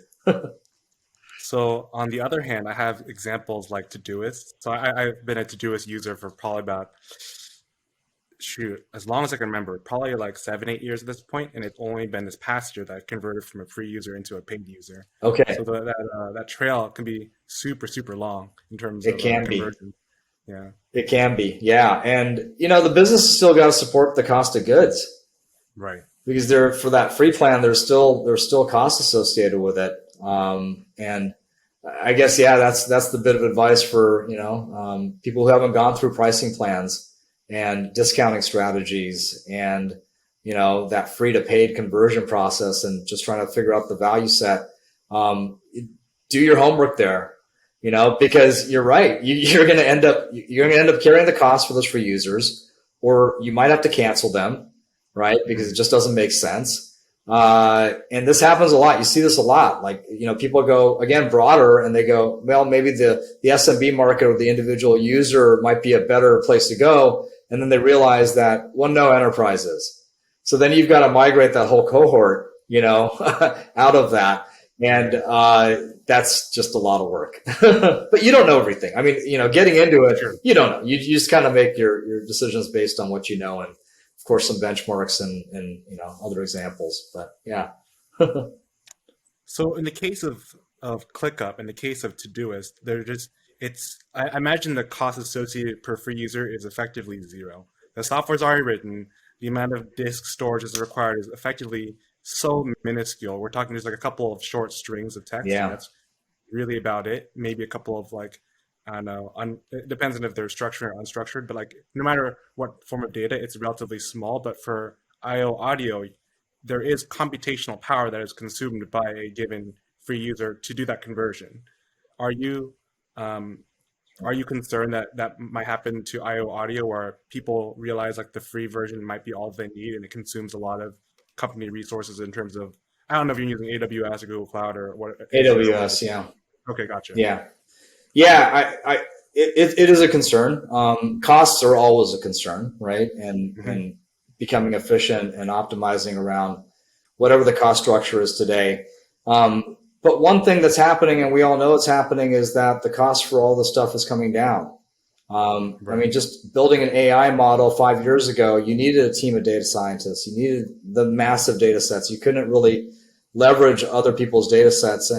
So on the other hand, I have examples like Todoist. So I've been a Todoist user for probably about, as long as I can remember, probably like 7-8 years at this point, and it's only been this past year that I converted from a free user into a paid user. Okay. So that trail can be super, super long in terms of conversion. Yeah. It can be, yeah. And the business has still got to support the cost of goods, right? Because for that free plan, there's still costs associated with it. And I guess, yeah, that's the bit of advice for, people who haven't gone through pricing plans and discounting strategies and, that free to paid conversion process and just trying to figure out the value set. Do your homework there, because you're right. You're going to end up carrying the cost for those free users, or you might have to cancel them, right? Because it just doesn't make sense. And this happens a lot. You see this a lot. Like, people go again broader and they go, well, maybe the SMB market or the individual user might be a better place to go. And then they realize that, well, no, enterprises. So then you've got to migrate that whole cohort, out of that. And, that's just a lot of work, but you don't know everything. I mean, getting into it, you don't know. You just kind of make your decisions based on what you know. And of course, some benchmarks and other examples, but yeah. So in the case of ClickUp, in the case of Todoist, I imagine the cost associated per free user is effectively zero. The software is already written. The amount of disk storage is required is effectively so minuscule. We're talking just like a couple of short strings of text. Yeah. And that's really about it. Maybe a couple of I don't know, it depends on if they're structured or unstructured, but no matter what form of data, it's relatively small. But for ioAudio, there is computational power that is consumed by a given free user to do that conversion. Are you concerned that might happen to ioAudio, where people realize the free version might be all they need and it consumes a lot of company resources in terms of, I don't know if you're using AWS or Google Cloud or what? AWS, yeah. Okay, gotcha. Yeah. It is a concern. Costs are always a concern, right? And becoming efficient and optimizing around whatever the cost structure is today. But one thing that's happening, and we all know it's happening, is that the cost for all this stuff is coming down. I mean, just building an AI model 5 years ago, you needed a team of data scientists. You needed the massive data sets. You couldn't really leverage other people's data sets.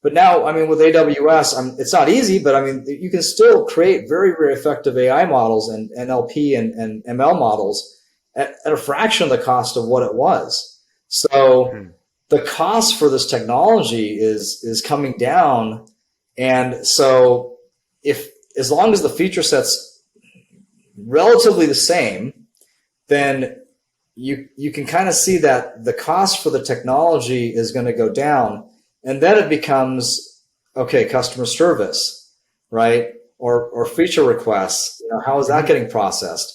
But now, I mean, with AWS, it's not easy, but I mean, you can still create very, very effective AI models and NLP and ML models at a fraction of the cost of what it was. So the cost for this technology is coming down. And so as long as the feature set's relatively the same, then you can kind of see that the cost for the technology is going to go down. And then it becomes, okay, customer service, right? Or feature requests. How is that getting processed?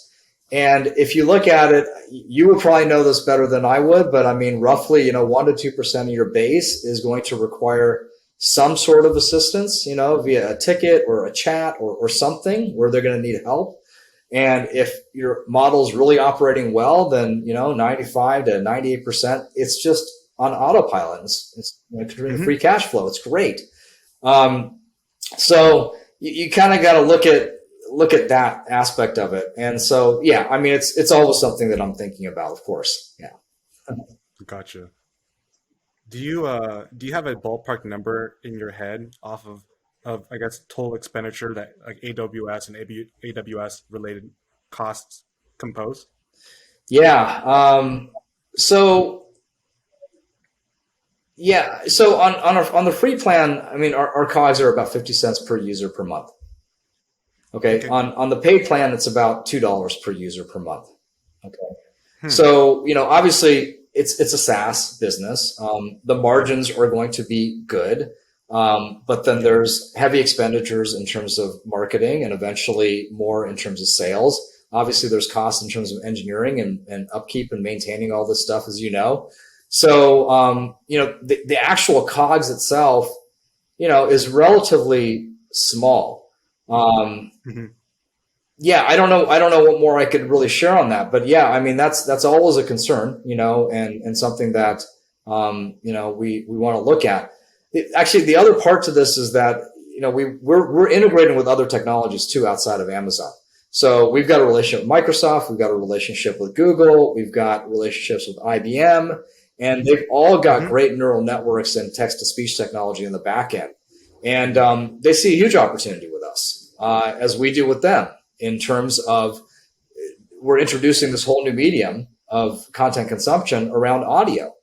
And if you look at it, you would probably know this better than I would, but I mean, roughly, 1 to 2% of your base is going to require some sort of assistance, via a ticket or a chat or something where they're going to need help. And if your model is really operating well, then, 95 to 98%, it's just on autopilot. It's contributing free cash flow. It's great. So you kind of got to look at that aspect of it. And so, yeah, I mean, it's always something that I'm thinking about, of course. Yeah. Gotcha. Do you have a ballpark number in your head off of I guess total expenditure that like AWS and AWS related costs compose? Yeah. So on the free plan, I mean, our COGS are about 50 cents per user per month. Okay. On the paid plan, it's about $2 per user per month. Okay. So, obviously it's a SaaS business. The margins are going to be good. But then there's heavy expenditures in terms of marketing and eventually more in terms of sales. Obviously there's costs in terms of engineering and upkeep and maintaining all this stuff, as you know. So, the actual COGS itself, is relatively small. Yeah, I don't know what more I could really share on that, but yeah, I mean, that's always a concern, and something that, we want to look at. Actually, the other part to this is that, we're integrating with other technologies too outside of Amazon. So we've got a relationship with Microsoft, we've got a relationship with Google, we've got relationships with IBM, and they've all got great neural networks and text-to-speech technology in the back end. And they see a huge opportunity with us, as we do with them, in terms of we're introducing this whole new medium of content consumption around audio.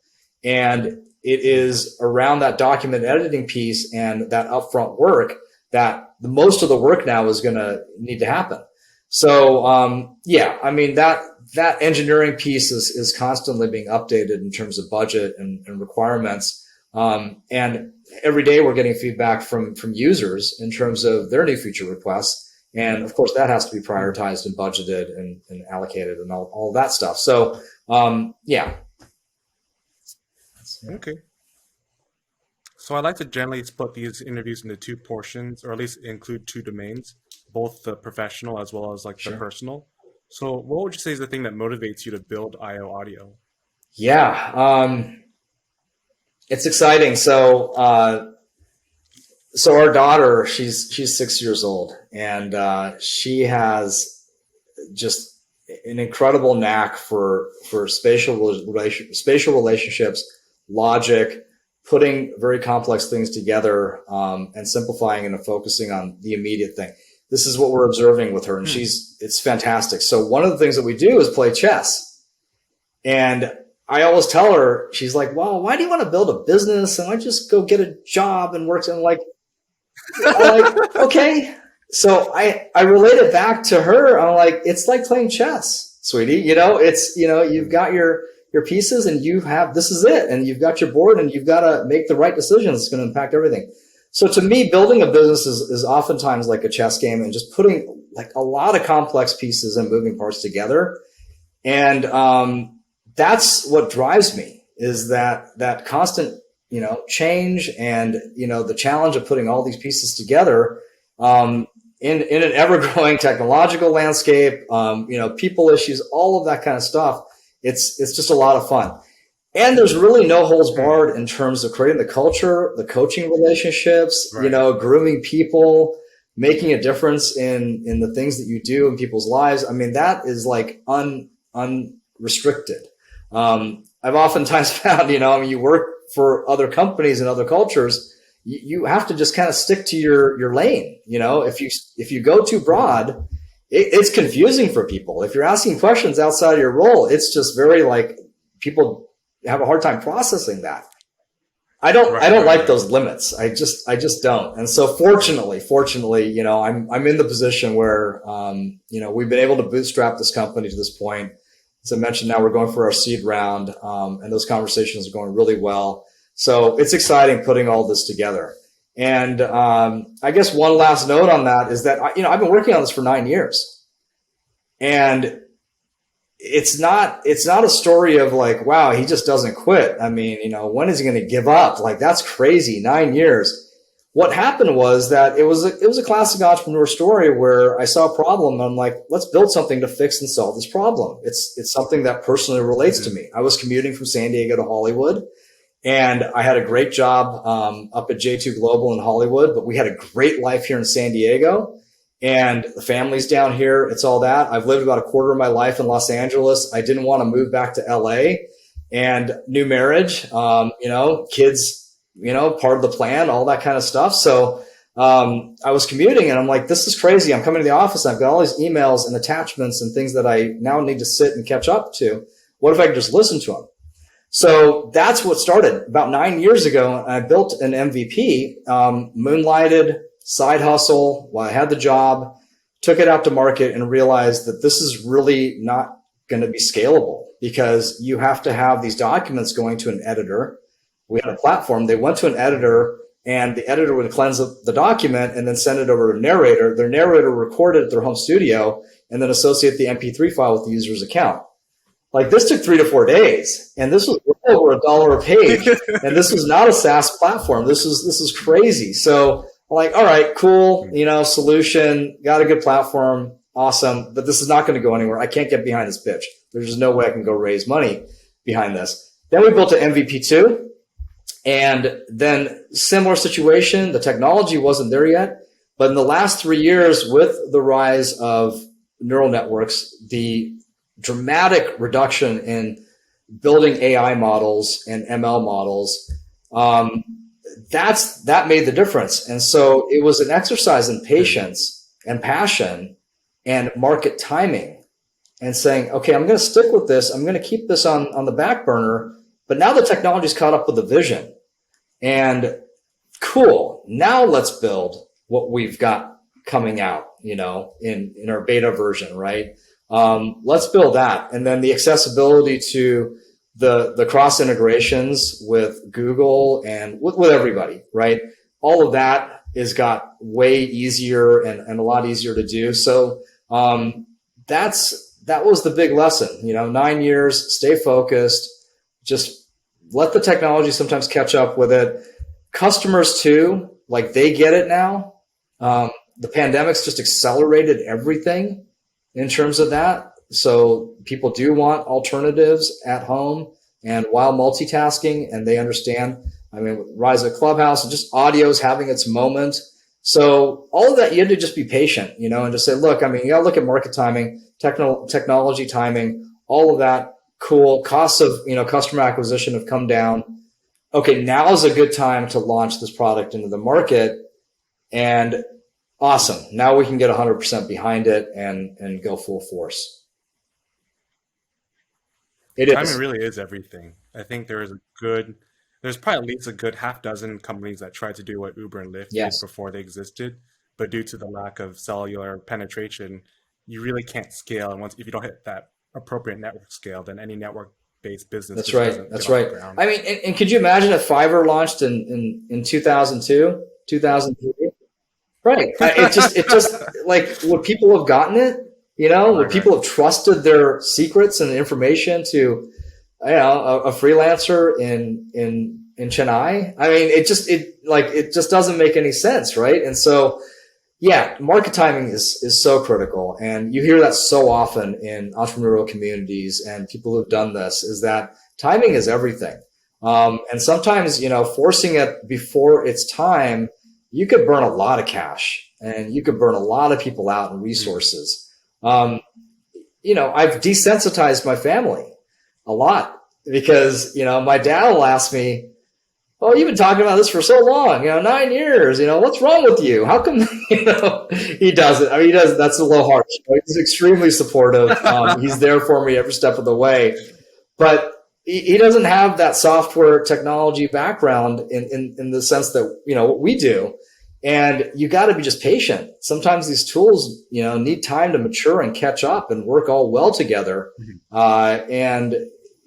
And it is around that document editing piece and that upfront work that most of the work now is going to need to happen. So, yeah, I mean, that engineering piece is constantly being updated in terms of budget and requirements. And every day we're getting feedback from users in terms of their new feature requests. And of course that has to be prioritized and budgeted and allocated and all that stuff. So, yeah. Okay. So I like to generally split these interviews into two portions, or at least include two domains, both the professional as well as like the personal. So what would you say is the thing that motivates you to build ioAudio? Yeah, it's exciting. So our daughter, she's 6 years old, and she has just an incredible knack for spatial relationships, logic, putting very complex things together, and simplifying and focusing on the immediate thing. This is what we're observing with her, and it's fantastic. So one of the things that we do is play chess. And I always tell her, she's like, well, why do you want to build a business? And I just go get a job and work. And I'm like, okay. So I relate it back to her. I'm like, it's like playing chess, sweetie. You've got your pieces and this is it. And you've got your board and you've got to make the right decisions. It's going to impact everything. So to me, building a business is oftentimes like a chess game and just putting like a lot of complex pieces and moving parts together. And, that's what drives me, is that constant, change and, the challenge of putting all these pieces together, in an ever-growing technological landscape, people issues, all of that kind of stuff. It's just a lot of fun. And there's really no holds barred in terms of creating the culture, the coaching relationships, Right. Grooming people, making a difference in the things that you do in people's lives. I mean, that is like unrestricted. I've oftentimes found, you work for other companies and other cultures, you have to just kind of stick to your lane. If you go too broad, it's confusing for people. If you're asking questions outside of your role, it's just very like people have a hard time processing that. I don't like those limits. I just don't. And so fortunately, I'm in the position where, we've been able to bootstrap this company to this point. As I mentioned, now we're going for our seed round, and those conversations are going really well. So it's exciting putting all this together. And I guess one last note on that is that, I've been working on this for 9 years. And it's not a story of like, wow, he just doesn't quit. I mean, when is he going to give up? Like, that's crazy. 9 years. What happened was that it was a classic entrepreneur story where I saw a problem and I'm like, let's build something to fix and solve this problem. It's something that personally relates to me. I was commuting from San Diego to Hollywood, and I had a great job up at J2 Global in Hollywood, but we had a great life here in San Diego. And the family's down here. It's all that. I've lived about a quarter of my life in Los Angeles. I didn't want to move back to LA, and new marriage, kids, part of the plan, all that kind of stuff. So, I was commuting and I'm like, this is crazy. I'm coming to the office. I've got all these emails and attachments and things that I now need to sit and catch up to. What if I could just listen to them? So that's what started about 9 years ago. I built an MVP, moonlighted, side hustle while I had the job, took it out to market and realized that this is really not going to be scalable because you have to have these documents going to an editor. We had a platform. They went to an editor and the editor would cleanse the document and then send it over to a narrator. Their narrator recorded at their home studio and then associate the MP3 file with the user's account. Like, this took 3 to 4 days, and this was over $1 a page. And this was not a SaaS platform. This is crazy. So I'm like, all right, cool, solution, got a good platform, awesome, but this is not going to go anywhere. I can't get behind this pitch. There's just no way I can go raise money behind this. Then we built an MVP2, and then similar situation. The technology wasn't there yet, but in the last 3 years, with the rise of neural networks, the dramatic reduction in building AI models and ML models, that made the difference. And so it was an exercise in patience and passion and market timing and saying, okay, I'm going to stick with this. I'm going to keep this on the back burner. But now the technology's caught up with the vision. And cool, now let's build what we've got coming out, in our beta version, right? Let's build that. And then the accessibility to the cross integrations with Google and with everybody, right? All of that is got way easier and a lot easier to do. So, that was the big lesson, 9 years, stay focused, just let the technology sometimes catch up with it. Customers too, like, they get it now. The pandemic's just accelerated everything in terms of that. So people do want alternatives at home and while multitasking, and they understand. I mean, with Rise of Clubhouse and just audio is having its moment. So all of that, you have to just be patient, and just say, look, I mean, you got to look at market timing, technology timing, all of that. Cool. Costs of, customer acquisition have come down. Okay, now is a good time to launch this product into the market. And awesome. Now we can get 100% behind it and go full force. Timing really is everything. I think there's probably at least a good half dozen companies that tried to do what Uber and Lyft did before they existed. But due to the lack of cellular penetration, you really can't scale. And if you don't hit that appropriate network scale, then any network-based business. That's right. That's right. I mean, and could you imagine if Fiverr launched in 2002, 2003? Right. It just like, would people have gotten it? Would people have trusted their secrets and information to, a freelancer in Chennai? I mean, it just doesn't make any sense, right? And so, yeah, market timing is so critical, and you hear that so often in entrepreneurial communities and people who've done this, is that timing is everything. And sometimes, forcing it before it's time, you could burn a lot of cash and you could burn a lot of people out and resources. I've desensitized my family a lot because, my dad will ask me, "Oh, you've been talking about this for so long, 9 years, what's wrong with you? How come," he does it. I mean, he does. That's a little harsh. He's extremely supportive. He's there for me every step of the way, but he doesn't have that software technology background in the sense that, what we do. And you got to be just patient. Sometimes these tools, need time to mature and catch up and work all well together. And,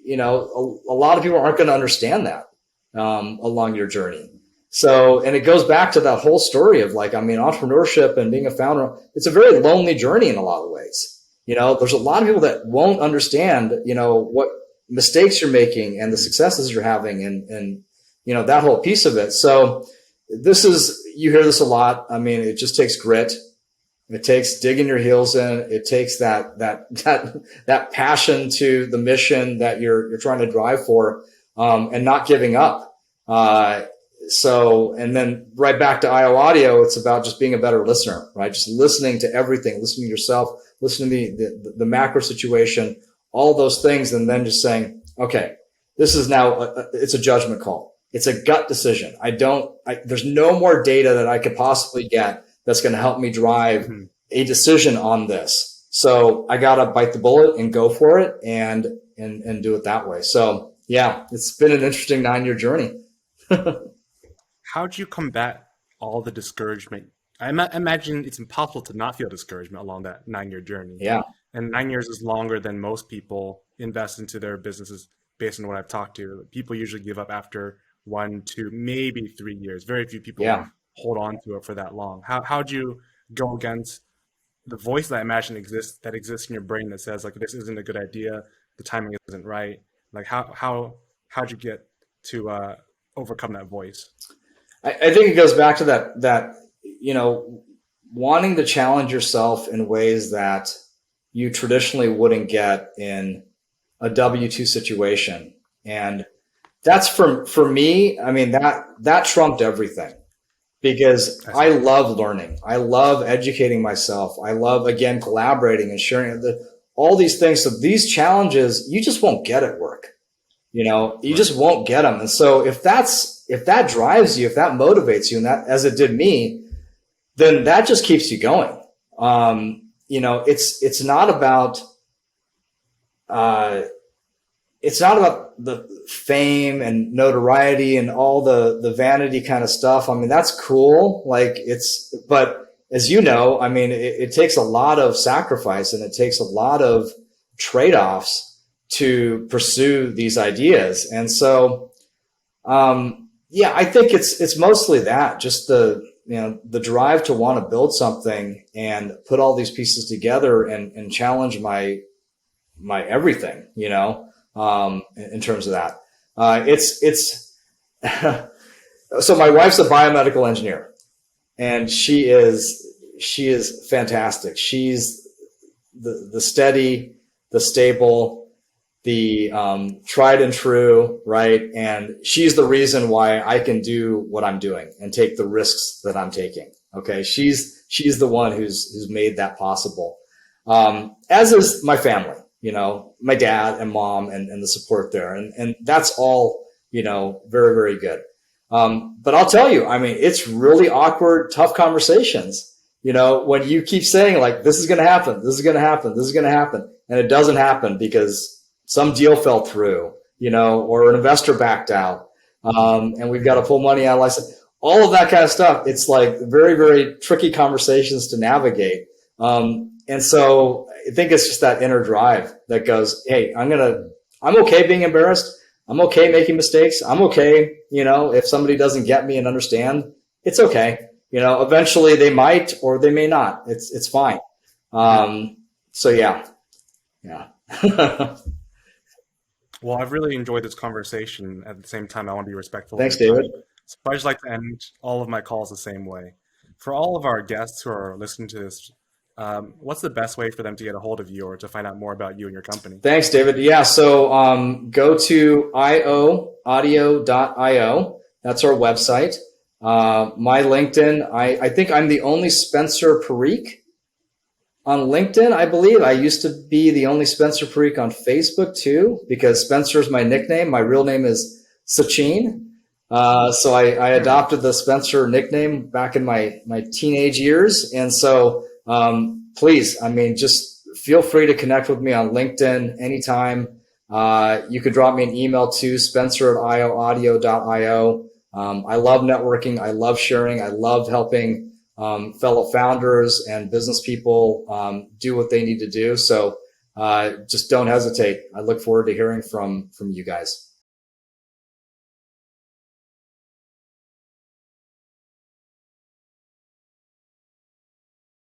a lot of people aren't going to understand that along your journey. So, and it goes back to that whole story of entrepreneurship and being a founder. It's a very lonely journey in a lot of ways. There's a lot of people that won't understand, what mistakes you're making and the successes you're having and that whole piece of it. So you hear this a lot. I mean, it just takes grit. It takes digging your heels in. It takes that passion to the mission that you're trying to drive for, and not giving up. And then right back to ioAudio, it's about just being a better listener, right? Just listening to everything, listening to yourself, listening to the macro situation, all those things, and then just saying, okay, this is now, it's a judgment call. It's a gut decision. There's no more data that I could possibly get that's going to help me drive a decision on this. So I got to bite the bullet and go for it and do it that way. So yeah, it's been an interesting 9-year journey. How'd you combat all the discouragement? I imagine it's impossible to not feel discouragement along that 9-year journey. Yeah. And 9 years is longer than most people invest into their businesses based on what I've talked to. People usually give up after 1, 2, maybe 3 years. Very few people hold on to it for that long. How'd you go against the voice that I imagine exists in your brain that says this isn't a good idea, the timing isn't right? How'd you get to overcome that voice? I think it goes back to that wanting to challenge yourself in ways that you traditionally wouldn't get in a W-2 situation. And that's for me, I mean, that trumped everything because I love learning. I love educating myself. I love, again, collaborating and sharing all these things. So these challenges, you just won't get at work. You just won't get them. And so if that drives you, if that motivates you, and that, as it did me, then that just keeps you going. It's not about the fame and notoriety and all the vanity kind of stuff. I mean, that's cool. But as you know, I mean, it takes a lot of sacrifice and it takes a lot of trade-offs to pursue these ideas. And so, I think it's mostly that, just the drive to want to build something and put all these pieces together and challenge my everything, in terms of that. So my wife's a biomedical engineer and she is fantastic. She's the steady, the stable, the tried and true, right? And she's the reason why I can do what I'm doing and take the risks that I'm taking. Okay, she's the one who's made that possible. As is my family, my dad and mom and the support there, and that's all very, very good. But I'll tell you, I mean, it's really awkward, tough conversations. When you keep saying this is going to happen, this is going to happen, this is going to happen, and it doesn't happen because some deal fell through, or an investor backed out, and we've got to pull money out of license. All of that kind of stuff. It's very, very tricky conversations to navigate. And so I think it's just that inner drive that goes, hey, I'm okay being embarrassed. I'm okay making mistakes. I'm okay. If somebody doesn't get me and understand, it's okay. Eventually they might, or they may not. It's fine. So yeah. Well, I've really enjoyed this conversation. At the same time, I want to be respectful. Thanks, David. So I just like to end all of my calls the same way. For all of our guests who are listening to this What's the best way for them to get a hold of you or to find out more about you and your company? Thanks, David. Yeah, so go to ioAudio.io. That's our website. My LinkedIn, I think I'm the only Spencer Parikh on LinkedIn, I believe. I used to be the only Spencer Parikh on Facebook too, because Spencer's my nickname. My real name is Sachin. So I adopted the Spencer nickname back in my teenage years. And so please, I mean, just feel free to connect with me on LinkedIn anytime. You could drop me an email to spencer@ioaudio.io. I love networking. I love sharing. I love helping fellow founders and business people do what they need to do. So just don't hesitate. I look forward to hearing from you guys.